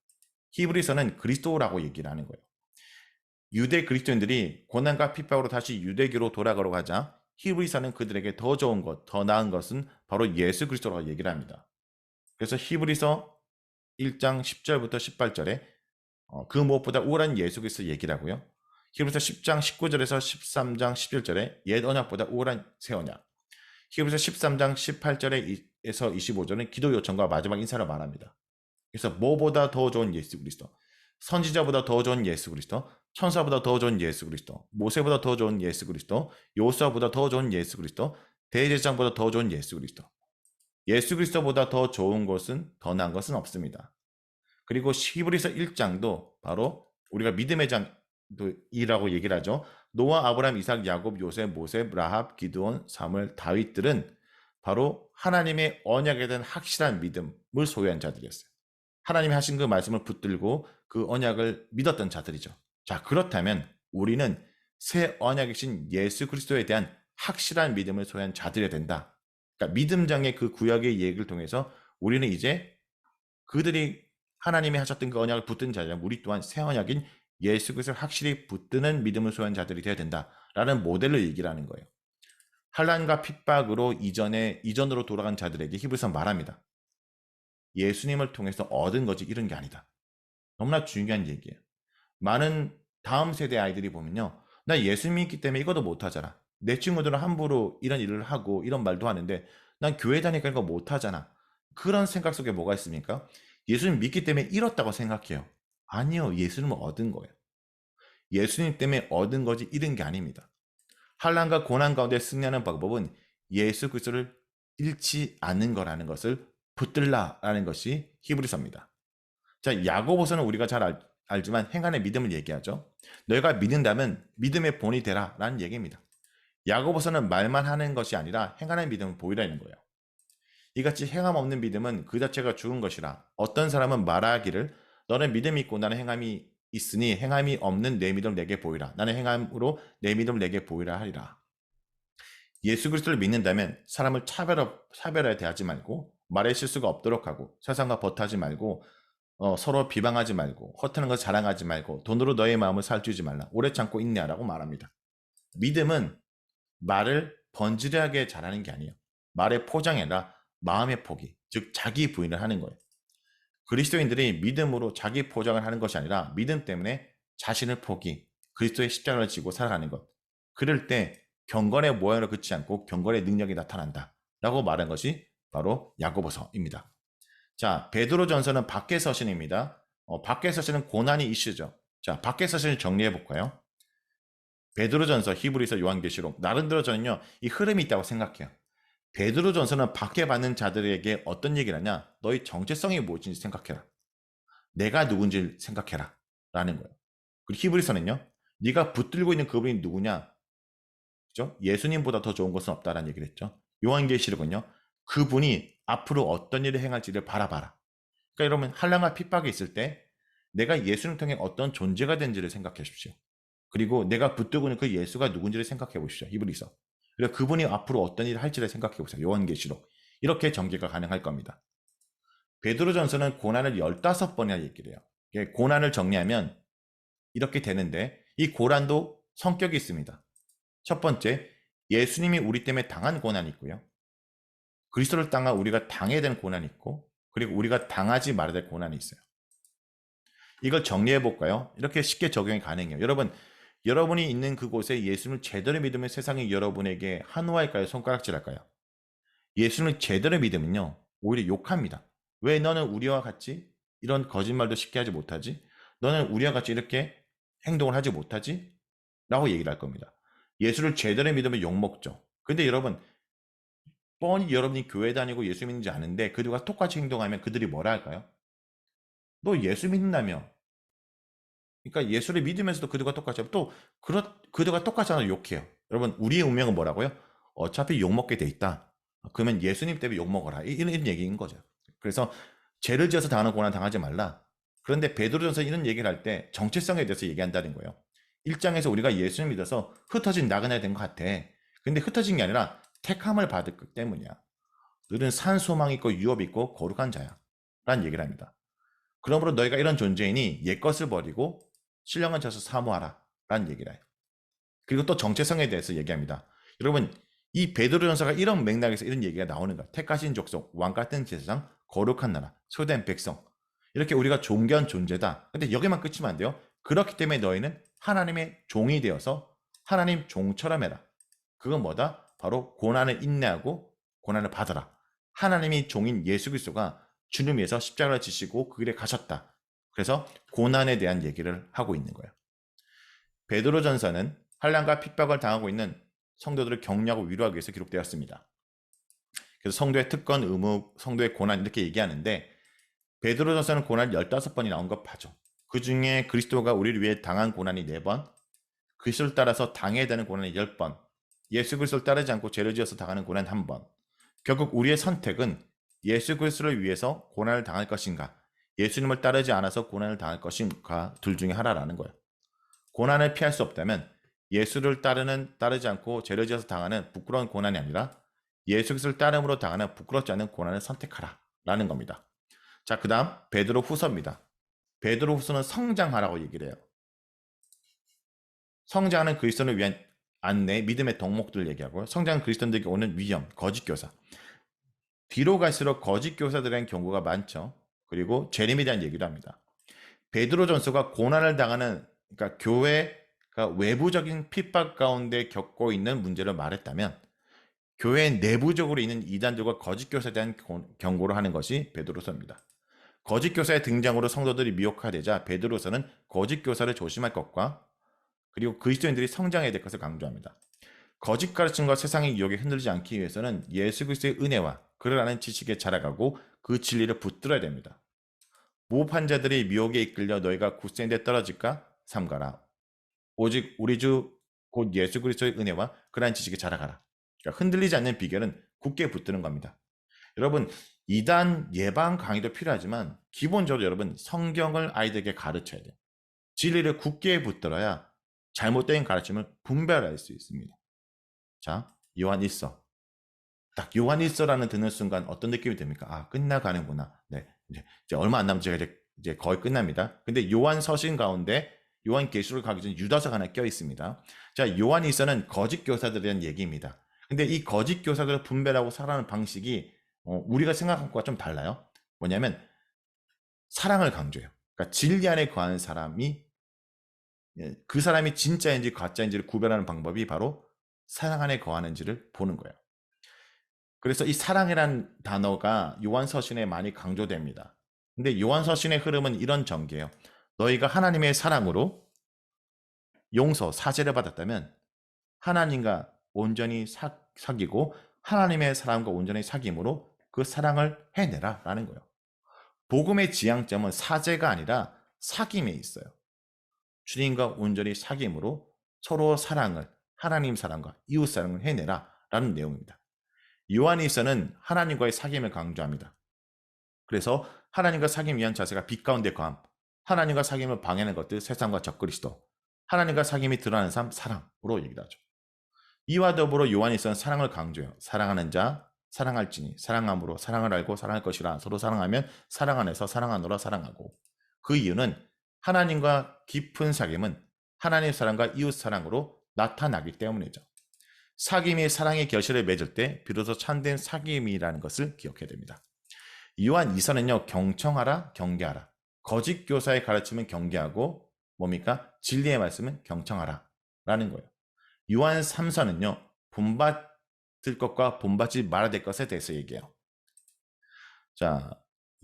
히브리서는 그리스도라고 얘기를 하는 거예요. 유대 그리스도인들이 고난과 핍박으로 다시 유대교로 돌아가려고 하자 히브리서는 그들에게 더 좋은 것, 더 나은 것은 바로 예수 그리스도라고 얘기를 합니다. 그래서 히브리서 1장 10절부터 18절에 그 무엇보다 우월한 예수 그리스도 얘기를 하고요. 히브리서 10장 19절에서 13장 17절에 옛 언약보다 우월한 새 언약. 히브리서 13장 18절에서 25절은 기도 요청과 마지막 인사를 말합니다. 그래서 뭐보다 더 좋은 예수 그리스도, 선지자보다 더 좋은 예수 그리스도, 천사보다 더 좋은 예수 그리스도, 모세보다 더 좋은 예수 그리스도, 요수아보다 더 좋은 예수 그리스도, 대제사장보다 더 좋은 예수 그리스도. 예수 그리스도보다 더 좋은 것은, 더 나은 것은 없습니다. 그리고 히브리서 1장도 바로 우리가 믿음의 장이라고 얘기를 하죠. 노아, 아브라함, 이삭, 야곱, 요셉, 모세, 라합, 기드온, 사무엘, 다윗들은 바로 하나님의 언약에 대한 확실한 믿음을 소유한 자들이었어요. 하나님이 하신 그 말씀을 붙들고 그 언약을 믿었던 자들이죠. 자, 그렇다면 우리는 새 언약이신 예수 그리스도에 대한 확실한 믿음을 소유한 자들이 된다. 그러니까 믿음장의 그 구약의 얘기를 통해서 우리는 이제 그들이 하나님이 하셨던 그 언약을 붙든 자들이라 우리 또한 새 언약인 예수 그리스도를 확실히 붙드는 믿음을 소유한 자들이 되어야 된다라는 모델을 얘기를 하는 거예요. 환난과 핍박으로 이전으로 돌아간 자들에게 히브리서 말합니다. 예수님을 통해서 얻은 거지 이런 게 아니다. 너무나 중요한 얘기예요. 많은 다음 세대 아이들이 보면요. 나 예수 믿기 때문에 이것도 못하잖아. 내 친구들은 함부로 이런 일을 하고 이런 말도 하는데 난 교회 다니니까 이거 못하잖아. 그런 생각 속에 뭐가 있습니까? 예수님 믿기 때문에 잃었다고 생각해요. 아니요. 예수님을 얻은 거예요. 예수님 때문에 얻은 거지 잃은 게 아닙니다. 환난과 고난 가운데 승리하는 방법은 예수 그리스도를 잃지 않는 거라는 것을 붙들라라는 것이 히브리서입니다. 자, 야고보서는 우리가 잘 알지만 행한의 믿음을 얘기하죠. 너희가 믿는다면 믿음의 본이 되라라는 얘기입니다. 야고보서는 말만 하는 것이 아니라 행한의 믿음을 보이라는 거예요. 이같이 행함 없는 믿음은 그 자체가 죽은 것이라 어떤 사람은 말하기를 너는 믿음이 있고 나는 행함이 있으니 행함이 없는 내 믿음을 내게 보이라. 나는 행함으로 내 믿음을 내게 보이라 하리라. 예수 그리스도를 믿는다면 사람을 차별하게 대하지 말고 말에 실수가 없도록 하고 세상과 버타지 말고 서로 비방하지 말고 허투는 것 자랑하지 말고 돈으로 너의 마음을 살찌우지 말라. 오래 참고 인내하라고 말합니다. 믿음은 말을 번지르하게 잘하는 게 아니에요. 말의 포장이 아니라 마음의 포기, 즉 자기 부인을 하는 거예요. 그리스도인들이 믿음으로 자기 포장을 하는 것이 아니라 믿음 때문에 자신을 포기, 그리스도의 십자가를 지고 살아가는 것. 그럴 때 경건의 모양으로 그치지 않고 경건의 능력이 나타난다 라고 말한 것이 바로 야고보서입니다. 자, 베드로전서는 밖에 서신입니다. 밖에 서신은 고난이 이슈죠. 자, 밖에 서신을 정리해 볼까요? 베드로전서, 히브리서, 요한계시록. 나름대로 저는요, 이 흐름이 있다고 생각해요. 베드로전서는 밖에 받는 자들에게 어떤 얘기를 하냐? 너희 정체성이 무엇인지 생각해라. 내가 누군지 생각해라. 라는 거예요. 그리고 히브리서는요, 네가 붙들고 있는 그분이 누구냐? 그죠? 예수님보다 더 좋은 것은 없다라는 얘기를 했죠. 요한계시록은요, 그분이 앞으로 어떤 일을 행할지를 바라봐라. 그러니까 여러분, 환난과 핍박이 있을 때 내가 예수를 통해 어떤 존재가 된지를 생각해 주십시오. 그리고 내가 붙들고 있는 그 예수가 누군지를 생각해 보십시오. 히브리서. 그리고 그분이 앞으로 어떤 일을 할지를 생각해 보세요. 요한계시록. 이렇게 전개가 가능할 겁니다. 베드로전서는 고난을 15번이나 얘기를 해요. 고난을 정리하면 이렇게 되는데 이 고난도 성격이 있습니다. 첫 번째, 예수님이 우리 때문에 당한 고난이 있고요. 그리스도를 따라 우리가 당해야 되는 고난이 있고 그리고 우리가 당하지 말아야 될 고난이 있어요. 이걸 정리해 볼까요? 이렇게 쉽게 적용이 가능해요. 여러분이 있는 그곳에 예수님을 제대로 믿으면 세상이 여러분에게 한호할까요? 손가락질할까요? 예수님을 제대로 믿으면요. 오히려 욕합니다. 왜 너는 우리와 같이 이런 거짓말도 쉽게 하지 못하지? 너는 우리와 같이 이렇게 행동을 하지 못하지? 라고 얘기를 할 겁니다. 예수를 제대로 믿으면 욕먹죠. 근데 여러분, 뻔히 여러분이 교회 다니고 예수 믿는지 아는데 그들과 똑같이 행동하면 그들이 뭐라 할까요? 너 예수 믿는다며. 그러니까 예수를 믿으면서도 그들과 똑같이 하면 또 그들과 똑같이 하나 욕해요. 여러분, 우리의 운명은 뭐라고요? 어차피 욕먹게 돼 있다. 그러면 예수님 때문에 욕먹어라. 이런 얘기인 거죠. 그래서 죄를 지어서 당하는 고난 당하지 말라. 그런데 베드로전서 이런 얘기를 할 때 정체성에 대해서 얘기한다는 거예요. 1장에서 우리가 예수를 믿어서 흩어진 나그네가 된 것 같아. 근데 흩어진 게 아니라 택함을 받을 것 때문이야. 너는 산 소망 있고 유업 있고 거룩한 자야. 라는 얘기를 합니다. 그러므로 너희가 이런 존재이니 옛것을 버리고 신령한 자서 사모하라. 라는 얘기를 해요. 그리고 또 정체성에 대해서 얘기합니다. 여러분, 이 베드로전서가 이런 맥락에서 이런 얘기가 나오는 거야. 택하신 족속, 왕같은 제사장, 거룩한 나라, 소된 백성. 이렇게 우리가 존귀한 존재다. 근데 여기만 끝이면 안 돼요. 그렇기 때문에 너희는 하나님의 종이 되어서 하나님 종처럼 해라. 그건 뭐다? 바로 고난을 인내하고 고난을 받아라. 하나님이 종인 예수 그리스도가 주님 위해서 십자가를 지시고 그 길에 가셨다. 그래서 고난에 대한 얘기를 하고 있는 거예요. 베드로전서는 환난과 핍박을 당하고 있는 성도들을 격려하고 위로하기 위해서 기록되었습니다. 그래서 성도의 특권, 의무, 성도의 고난 이렇게 얘기하는데 베드로전서는 고난이 15번이 나온 것 봐죠. 그 중에 그리스도가 우리를 위해 당한 고난이 4번, 그리스도를 따라서 당해야 되는 고난이 10번, 예수 그리스도를 따르지 않고 죄를 지어서 당하는 고난 1번. 결국 우리의 선택은 예수 그리스도를 위해서 고난을 당할 것인가, 예수님을 따르지 않아서 고난을 당할 것인가 둘 중에 하나라는 거예요. 고난을 피할 수 없다면 예수를 따르지 않고 죄를 지어서 당하는 부끄러운 고난이 아니라 예수 그리스도를 따름으로 당하는 부끄럽지 않은 고난을 선택하라 라는 겁니다. 자, 그 다음 베드로 후서입니다. 베드로 후서는 성장하라고 얘기를 해요. 성장하는 그리스도를 위한 안내, 믿음의 덕목들을 얘기하고요. 성장한 그리스도인들에게 오는 위험, 거짓 교사. 뒤로 갈수록 거짓 교사들에 대한 경고가 많죠. 그리고 재림에 대한 얘기도 합니다. 베드로전서가 고난을 당하는, 그러니까 교회가 외부적인 핍박 가운데 겪고 있는 문제를 말했다면 교회 내부적으로 있는 이단들과 거짓 교사에 대한 경고를 하는 것이 베드로서입니다. 거짓 교사의 등장으로 성도들이 미혹화되자 베드로서는 거짓 교사를 조심할 것과 그리고 그리스도인들이 성장해야 될 것을 강조합니다. 거짓 가르침과 세상의 유혹에 흔들리지 않기 위해서는 예수 그리스도의 은혜와 그를 아는 지식에 자라가고 그 진리를 붙들어야 됩니다. 모험한 자들이 미혹에 이끌려 너희가 굳센 데 떨어질까 삼가라. 오직 우리 주 곧 예수 그리스도의 은혜와 그러한 지식에 자라가라. 그러니까 흔들리지 않는 비결은 굳게 붙드는 겁니다. 여러분, 이단 예방 강의도 필요하지만 기본적으로 여러분 성경을 아이들에게 가르쳐야 돼요. 진리를 굳게 붙들어야 잘못된 가르침을 분별할 수 있습니다. 자, 요한 1서. 딱 요한 1서라는 듣는 순간 어떤 느낌이 듭니까? 아, 끝나가는구나. 네, 이제 얼마 안 남은 이제 거의 끝납니다. 근데 요한 서신 가운데 요한 계시록 가기 전 유다서가 하나 껴 있습니다. 자, 요한 1서는 거짓 교사들에 대한 얘기입니다. 근데 이 거짓 교사들을 분별하고 살아가는 방식이 우리가 생각한 것과 좀 달라요. 뭐냐면 사랑을 강조해요. 그러니까 진리 안에 거하는 사람이 그 사람이 진짜인지 가짜인지를 구별하는 방법이 바로 사랑 안에 거하는지를 보는 거예요. 그래서 이 사랑이란 단어가 요한서신에 많이 강조됩니다. 근데 요한서신의 흐름은 이런 전개예요. 너희가 하나님의 사랑으로 용서, 사죄를 받았다면 하나님과 온전히 사귀고 하나님의 사랑과 온전히 사귐으로 그 사랑을 해내라 라는 거예요. 복음의 지향점은 사죄가 아니라 사귐에 있어요. 주님과 온전히 사귐으로 서로 사랑을, 하나님 사랑과 이웃 사랑을 해내라 라는 내용입니다. 요한일서는 하나님과의 사귐을 강조합니다. 그래서 하나님과 사귐 위한 자세가 빛 가운데 거함, 하나님과 사귐을 방해하는 것들 세상과 적그리스도, 하나님과 사귐이 드러나는 삶 사랑으로 얘기를 하죠. 이와 더불어 요한일서는 사랑을 강조해요. 사랑하는 자 사랑할지니 사랑함으로 사랑을 알고 사랑할 것이라. 서로 사랑하면 사랑 안에서 사랑하노라 사랑하고. 그 이유는 하나님과 깊은 사귐은 하나님의 사랑과 이웃 사랑으로 나타나기 때문이죠. 사귐이 사랑의 결실을 맺을 때 비로소 참된 사귐이라는 것을 기억해야 됩니다. 요한 2서는요, 경청하라, 경계하라. 거짓 교사의 가르침은 경계하고 뭡니까? 진리의 말씀은 경청하라 라는 거예요. 요한 3서는요, 본받을 것과 본받지 말아야 될 것에 대해서 얘기해요. 자,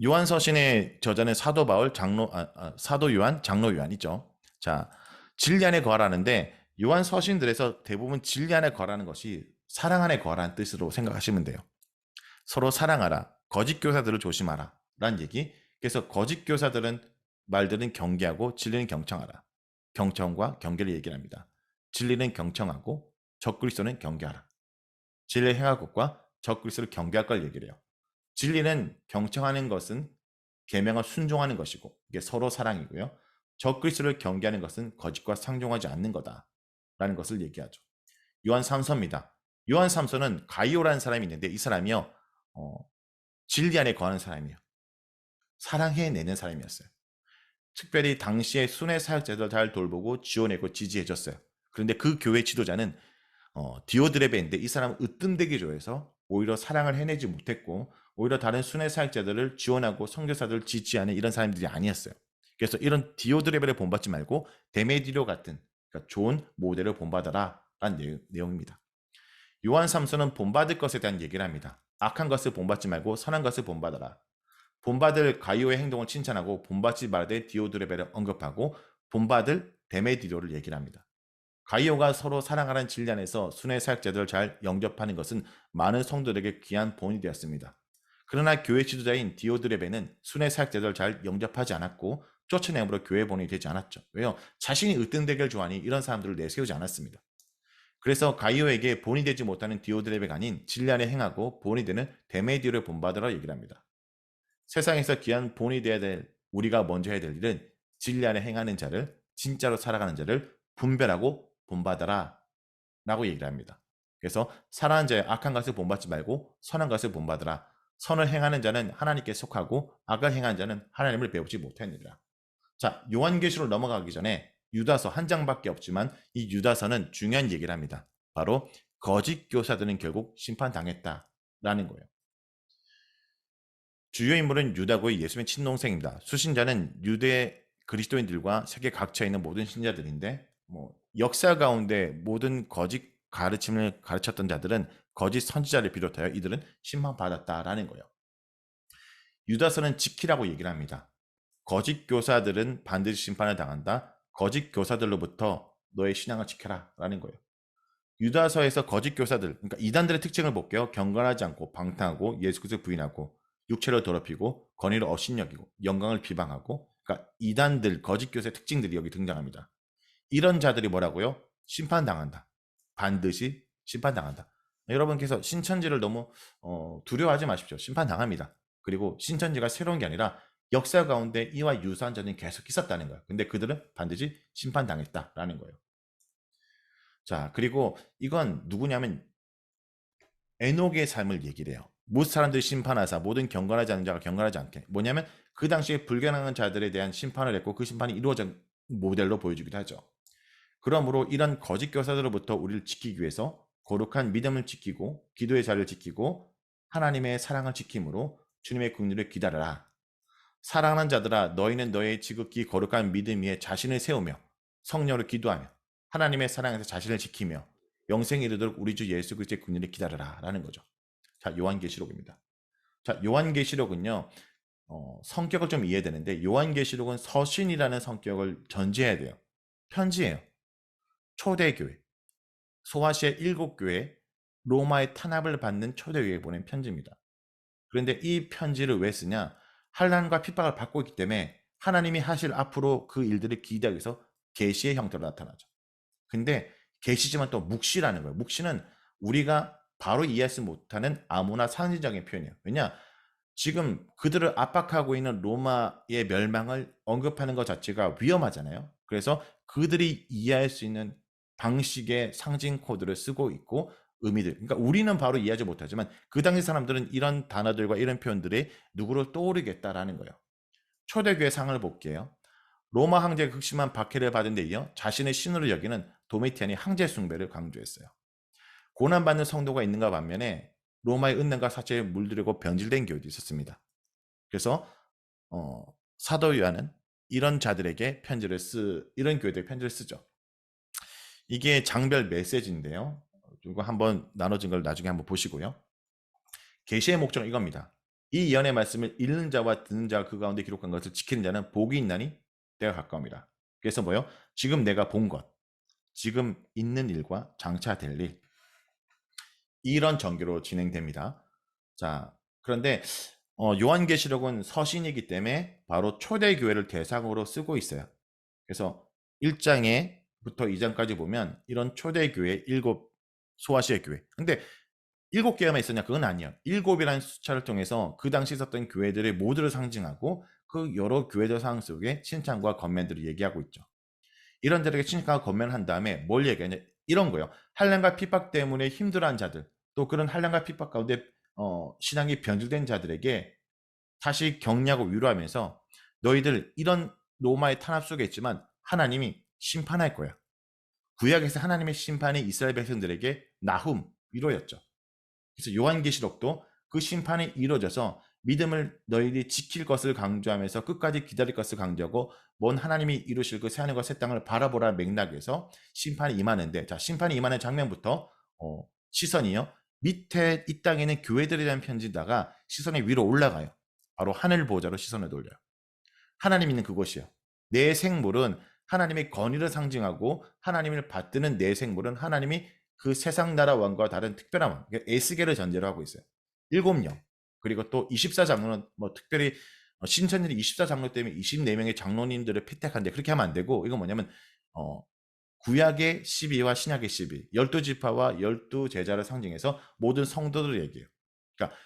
요한 서신의 저자는 사도 바울, 사도 요한, 장로 요한이죠. 자, 진리 안에 거하라는데 요한 서신들에서 대부분 진리 안에 거하라는 것이 사랑 안에 거하라는 뜻으로 생각하시면 돼요. 서로 사랑하라, 거짓 교사들을 조심하라 라는 얘기. 그래서 거짓 교사들은 말들은 경계하고 진리는 경청하라. 경청과 경계를 얘기를 합니다. 진리는 경청하고 적그리스도는 경계하라. 진리를 행할 것과 적그리스도를 경계할 걸 얘기를 해요. 진리는 경청하는 것은 계명을 순종하는 것이고 이게 서로 사랑이고요. 적그리스도를 경계하는 것은 거짓과 상종하지 않는 거다라는 것을 얘기하죠. 요한 3서입니다. 요한 3서는 가이오라는 사람이 있는데 이 사람이요, 진리 안에 거하는 사람이에요. 사랑해내는 사람이었어요. 특별히 당시에 순회 사역자들 잘 돌보고 지원하고 지지해줬어요. 그런데 그 교회 지도자는 디오드레베인데 이 사람은 으뜸되기 좋아해서 오히려 사랑을 해내지 못했고 오히려 다른 순회 사역자들을 지원하고 선교사들을 지지하는 이런 사람들이 아니었어요. 그래서 이런 디오드레벨을 본받지 말고 데메디오 같은, 그러니까 좋은 모델을 본받아라 라는 내용입니다. 요한 3서는 본받을 것에 대한 얘기를 합니다. 악한 것을 본받지 말고 선한 것을 본받아라. 본받을 가이오의 행동을 칭찬하고 본받지 말되 디오드레벨을 언급하고 본받을 데메디오를 얘기를 합니다. 가이오가 서로 사랑하는 진리 안에서 순회 사역자들을 잘 영접하는 것은 많은 성도들에게 귀한 본이 되었습니다. 그러나 교회 지도자인 디오드레벨은 순회 사역자들을 잘 영접하지 않았고 쫓아내므로 교회 본이 되지 않았죠. 왜요? 자신이 으뜸되기를 좋아하니 이런 사람들을 내세우지 않았습니다. 그래서 가이오에게 본이 되지 못하는 디오드레벨가 아닌 진리 안에 행하고 본이 되는 데메디오를 본받으라 얘기를 합니다. 세상에서 귀한 본이 되어야 될 우리가 먼저 해야 될 일은 진리 안에 행하는 자를, 진짜로 살아가는 자를 분별하고 본받아라 라고 얘기를 합니다. 그래서 사랑하는 자의 악한 것을 본받지 말고 선한 것을 본받으라. 선을 행하는 자는 하나님께 속하고 악을 행하는 자는 하나님을 배우지 못하느니라. 자, 요한계시로 넘어가기 전에 유다서 한 장밖에 없지만 이 유다서는 중요한 얘기를 합니다. 바로 거짓 교사들은 결국 심판당했다라는 거예요. 주요 인물은 유다고의 예수님의 친동생입니다. 수신자는 유대 그리스도인들과 세계 각처에 있는 모든 신자들인데 역사 가운데 모든 거짓 가르침을 가르쳤던 자들은 거짓 선지자를 비롯하여 이들은 심판받았다라는 거예요. 유다서는 지키라고 얘기를 합니다. 거짓 교사들은 반드시 심판을 당한다. 거짓 교사들로부터 너의 신앙을 지켜라 라는 거예요. 유다서에서 거짓 교사들, 그러니까 이단들의 특징을 볼게요. 경건하지 않고 방탕하고 예수 그리스도를 부인하고 육체를 더럽히고 권위를 업신여기고 영광을 비방하고, 그러니까 이단들 거짓 교사의 특징들이 여기 등장합니다. 이런 자들이 뭐라고요? 심판당한다. 반드시 심판당한다. 여러분께서 신천지를 너무 두려워하지 마십시오. 심판당합니다. 그리고 신천지가 새로운 게 아니라 역사 가운데 이와 유사한 자들이 계속 있었다는 거예요. 근데 그들은 반드시 심판당했다라는 거예요. 자, 그리고 이건 누구냐면 에녹의 삶을 얘기를 해요. 모든 사람들이 심판하사 모든 경건하지 않은 자가 경건하지 않게. 뭐냐면 그 당시에 불경한 자들에 대한 심판을 했고 그 심판이 이루어진 모델로 보여주기도 하죠. 그러므로 이런 거짓 교사들로부터 우리를 지키기 위해서 거룩한 믿음을 지키고 기도의 자리를 지키고 하나님의 사랑을 지킴으로 주님의 긍휼을 기다려라. 사랑하는 자들아, 너희는 너의 지극히 거룩한 믿음 위에 자신을 세우며 성령으로 기도하며 하나님의 사랑에서 자신을 지키며 영생에 이르도록 우리 주 예수 그리스도의 긍휼을 기다려라 라는 거죠. 자, 요한계시록입니다. 자, 요한계시록은요 성격을 좀 이해되는데, 요한계시록은 서신이라는 성격을 전제해야 돼요. 편지예요. 초대교회, 소아시아 7교회, 로마의 탄압을 받는 초대교회에 보낸 편지입니다. 그런데 이 편지를 왜 쓰냐? 환난과 핍박을 받고 있기 때문에 하나님이 하실 앞으로 그 일들을 기대하기 위해서 계시의 형태로 나타나죠. 근데 계시지만 또 묵시라는 거예요. 묵시는 우리가 바로 이해하지 못하는 아무나 상징적인 표현이에요. 왜냐? 지금 그들을 압박하고 있는 로마의 멸망을 언급하는 것 자체가 위험하잖아요. 그래서 그들이 이해할 수 있는 방식의 상징 코드를 쓰고 있고 의미들, 그러니까 우리는 바로 이해하지 못하지만 그 당시 사람들은 이런 단어들과 이런 표현들이 누구를 떠오르겠다라는 거예요. 초대교회 상을 볼게요. 로마 황제가 극심한 박해를 받은 데 이어 자신의 신으로 여기는 도미티안이 황제 숭배를 강조했어요. 고난받는 성도가 있는가 반면에 로마의 은능과 사체에 물들이고 변질된 교회도 있었습니다. 그래서 사도 요한은 이런 자들에게 이런 교회들에게 편지를 쓰죠. 이게 장별 메시지인데요. 이거 한번 나눠진 걸 나중에 한번 보시고요. 계시의 목적은 이겁니다. 이 예언의 말씀을 읽는 자와 듣는 자가 그 가운데 기록한 것을 지키는 자는 복이 있나니 때가 가까웁니다. 그래서 뭐요? 지금 내가 본 것, 지금 있는 일과 장차 될 일, 이런 전개로 진행됩니다. 자, 그런데 요한계시록은 서신이기 때문에 바로 초대교회를 대상으로 쓰고 있어요. 그래서 1장부터 2장까지 보면 이런 초대교회 7 소아시아 교회. 근데 7개만 있었냐? 그건 아니에요. 7이라는 숫자를 통해서 그 당시 있었던 교회들의 모두를 상징하고 그 여러 교회들 상황 속에 칭찬과 권면들을 얘기하고 있죠. 이런 자들에게 칭찬과 권면을 한 다음에 뭘 얘기하냐? 이런 거예요. 환난과 핍박 때문에 힘들어한 자들, 또 그런 환난과 핍박 가운데 신앙이 변질된 자들에게 다시 격려하고 위로하면서 너희들 이런 로마의 탄압 속에 있지만 하나님이 심판할 거야. 구약에서 하나님의 심판이 이스라엘 백성들에게 나훔, 위로였죠. 그래서 요한계시록도 그 심판이 이루어져서 믿음을 너희들이 지킬 것을 강조하면서 끝까지 기다릴 것을 강조하고 먼 하나님이 이루실 그 새하늘과 새 땅을 바라보라 맥락에서 심판이 임하는데, 자, 심판이 임하는 장면부터 시선이요. 밑에 이 땅에 있는 교회들에 대한 편지다가 시선이 위로 올라가요. 바로 하늘 보좌로 시선을 돌려요. 하나님 있는 그곳이요. 내 생물은 하나님의 권위를 상징하고 하나님을 받드는 내 생물은 하나님이 그 세상 나라 왕과 다른 특별한 왕, 에스겔을 전제로 하고 있어요. 7명. 그리고 또 24장로는 뭐 특별히 신천일이 24장로 때문에 24명의 장로님들을 피택한데 그렇게 하면 안 되고, 이건 뭐냐면 구약의 12와 신약의 12, 12지파와 12제자를 상징해서 모든 성도들을 얘기해요. 그러니까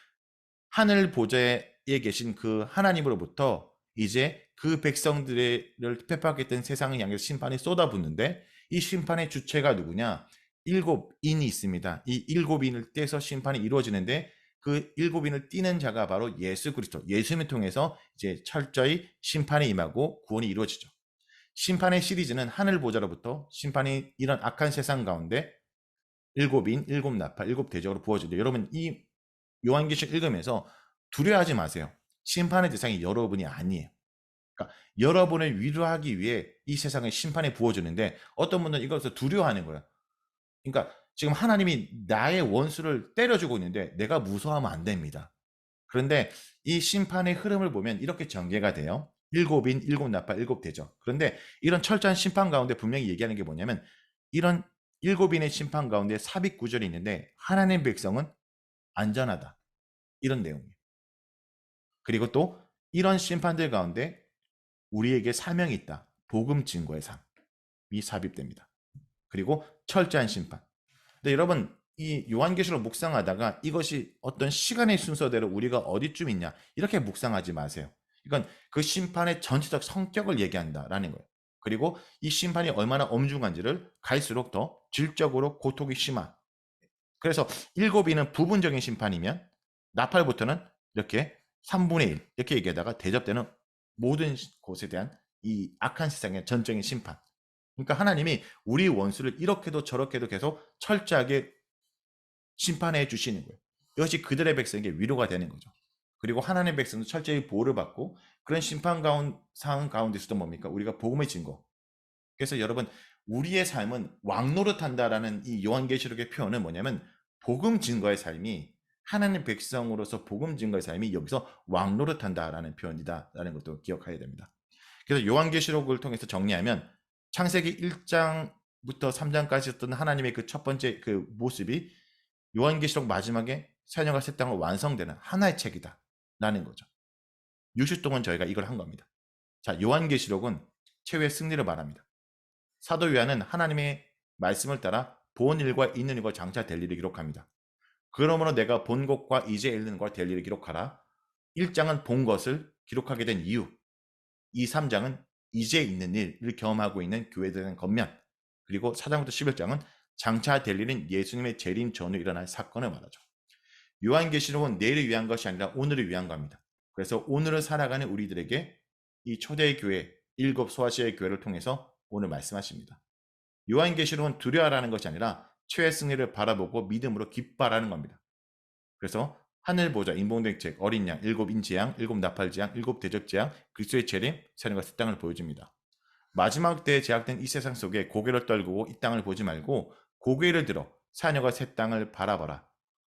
하늘 보좌에 계신 그 하나님으로부터 이제 그 백성들을 핍박했던 세상을 향해서 심판이 쏟아붓는데, 이 심판의 주체가 누구냐? 7인이 있습니다. 이 7인을 떼서 심판이 이루어지는데, 그 7인을 띠는 자가 바로 예수 그리스도, 예수님을 통해서 이제 철저히 심판이 임하고 구원이 이루어지죠. 심판의 시리즈는 하늘 보좌로부터 심판이 이런 악한 세상 가운데 7인, 7나팔, 7대적으로 부어지는데, 여러분 이 요한계시록 읽으면서 두려워하지 마세요. 심판의 대상이 여러분이 아니에요. 그러니까 여러분을 위로하기 위해 이 세상에 심판이 부어주는데, 어떤 분들은 이것을 두려워하는 거예요. 그러니까 지금 하나님이 나의 원수를 때려주고 있는데 내가 무서워하면 안 됩니다. 그런데 이 심판의 흐름을 보면 이렇게 전개가 돼요. 7인, 7나팔, 7대적. 그런데 이런 철저한 심판 가운데 분명히 얘기하는 게 뭐냐면, 이런 7인의 심판 가운데 삽입 구절이 있는데 하나님의 백성은 안전하다, 이런 내용이에요. 그리고 또 이런 심판들 가운데 우리에게 사명이 있다. 복음 증거의 삶이 삽입됩니다. 그리고 철저한 심판. 근데 여러분, 이 요한계시록 묵상하다가 이것이 어떤 시간의 순서대로 우리가 어디쯤 있냐 이렇게 묵상하지 마세요. 이건 그 심판의 전체적 성격을 얘기한다라는 거예요. 그리고 이 심판이 얼마나 엄중한지를 갈수록 더 질적으로 고통이 심한. 그래서 7위는 부분적인 심판이면 나팔부터는 이렇게 3분의 1 이렇게 얘기하다가 대접되는 모든 곳에 대한 이 악한 세상의 전적인 심판. 그러니까 하나님이 우리 원수를 이렇게도 저렇게도 계속 철저하게 심판해 주시는 거예요. 이것이 그들의 백성에게 위로가 되는 거죠. 그리고 하나님의 백성도 철저히 보호를 받고, 그런 심판 상황 가운데서도 뭡니까? 우리가 복음의 증거. 그래서 여러분, 우리의 삶은 왕노릇한다라는 이 요한계시록의 표현은 뭐냐면, 복음 증거의 삶이, 하나님 백성으로서 복음 증거의 삶이 여기서 왕노릇한다라는 표현이다라는 것도 기억해야 됩니다. 그래서 요한계시록을 통해서 정리하면 창세기 1장부터 3장까지 있었던 하나님의 그 첫 번째 그 모습이 요한계시록 마지막에 새하늘과 새 땅을 완성되는 하나의 책이다 라는 거죠. 6주 동안 저희가 이걸 한 겁니다. 자, 요한계시록은 최후의 승리를 말합니다. 사도 요한은 하나님의 말씀을 따라 본 일과 있는 일과 장차 될 일을 기록합니다. 그러므로 내가 본 것과 이제 있는 것과 될 일을 기록하라. 1장은 본 것을 기록하게 된 이유, 2, 3장은 이제 있는 일을 경험하고 있는 교회들에 대한 겉면, 그리고 4장부터 11장은 장차 될 일인 예수님의 재림 전후 일어날 사건을 말하죠. 요한계시록은 내일을 위한 것이 아니라 오늘을 위한 겁니다. 그래서 오늘을 살아가는 우리들에게 이 초대의 교회, 7 소아시아의 교회를 통해서 오늘 말씀하십니다. 요한계시록은 두려워하라는 것이 아니라 최후의 승리를 바라보고 믿음으로 기뻐하라는 겁니다. 그래서 하늘 보좌, 인봉된 책, 어린 양, 7인 재앙, 7 나팔 재앙, 7 대적 재앙, 그리스도의 재림, 새하늘과 새 땅을 보여줍니다. 마지막 때에 제약된 이 세상 속에 고개를 떨구고 이 땅을 보지 말고 고개를 들어 새하늘과 새 땅을 바라봐라.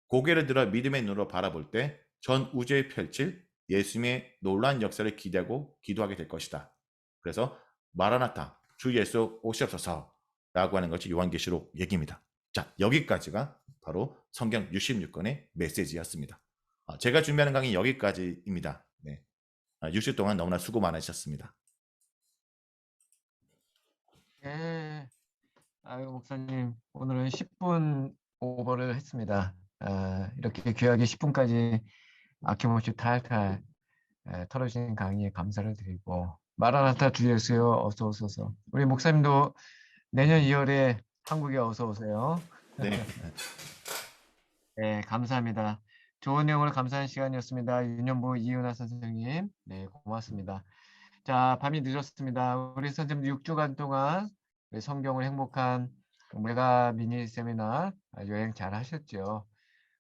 고개를 들어 믿음의 눈으로 바라볼 때 전 우주에 펼칠 예수님의 놀라운 역사를 기대하고 기도하게 될 것이다. 그래서 마라나타, 주 예수 오시옵소서라고 하는 것이 요한계시록 얘기입니다. 자, 여기까지가 바로 성경 66권의 메시지였습니다. 제가 준비하는 강의 여기까지입니다. 네. 6주 동안 너무나 수고 많으셨습니다. 네. 아유, 목사님, 오늘은 10분 오버를 했습니다. 이렇게 귀하게 10분까지 아낌없이 탈탈 털어주신 강의에 감사를 드리고, 마라나타 주 예수여 어서 오소서. 우리 목사님도 내년 2월에 한국에 어서 오세요. 네. 네, 감사합니다. 좋은 내용을 감사한 시간이었습니다. 윤현부 이은하 선생님, 네, 고맙습니다. 자, 밤이 늦었습니다. 우리 선생님 6주간 동안 우리 성경을 행복한 메가 미니 세미나 여행 잘 하셨죠?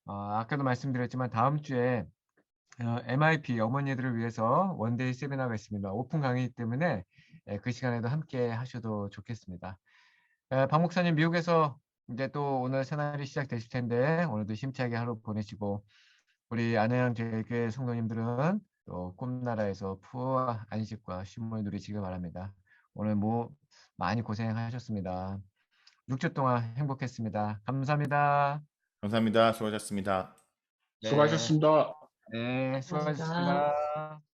아까도 말씀드렸지만 다음 주에 MIP 어머니들을 위해서 원데이 세미나가 있습니다. 오픈 강의이기 때문에 그 시간에도 함께 하셔도 좋겠습니다. 박 목사님 미국에서 이제 또 오늘 새날이 시작되실 텐데 오늘도 힘차게 하루 보내시고 우리 안혜영 제일교회 성도님들은 또 꿈나라에서 푸어 안식과 쉼을 누리시길 바랍니다. 오늘 뭐 많이 고생하셨습니다. 6주 동안 행복했습니다. 감사합니다. 감사합니다. 수고하셨습니다. 네, 수고하셨습니다. 네, 감사합니다. 수고하셨습니다.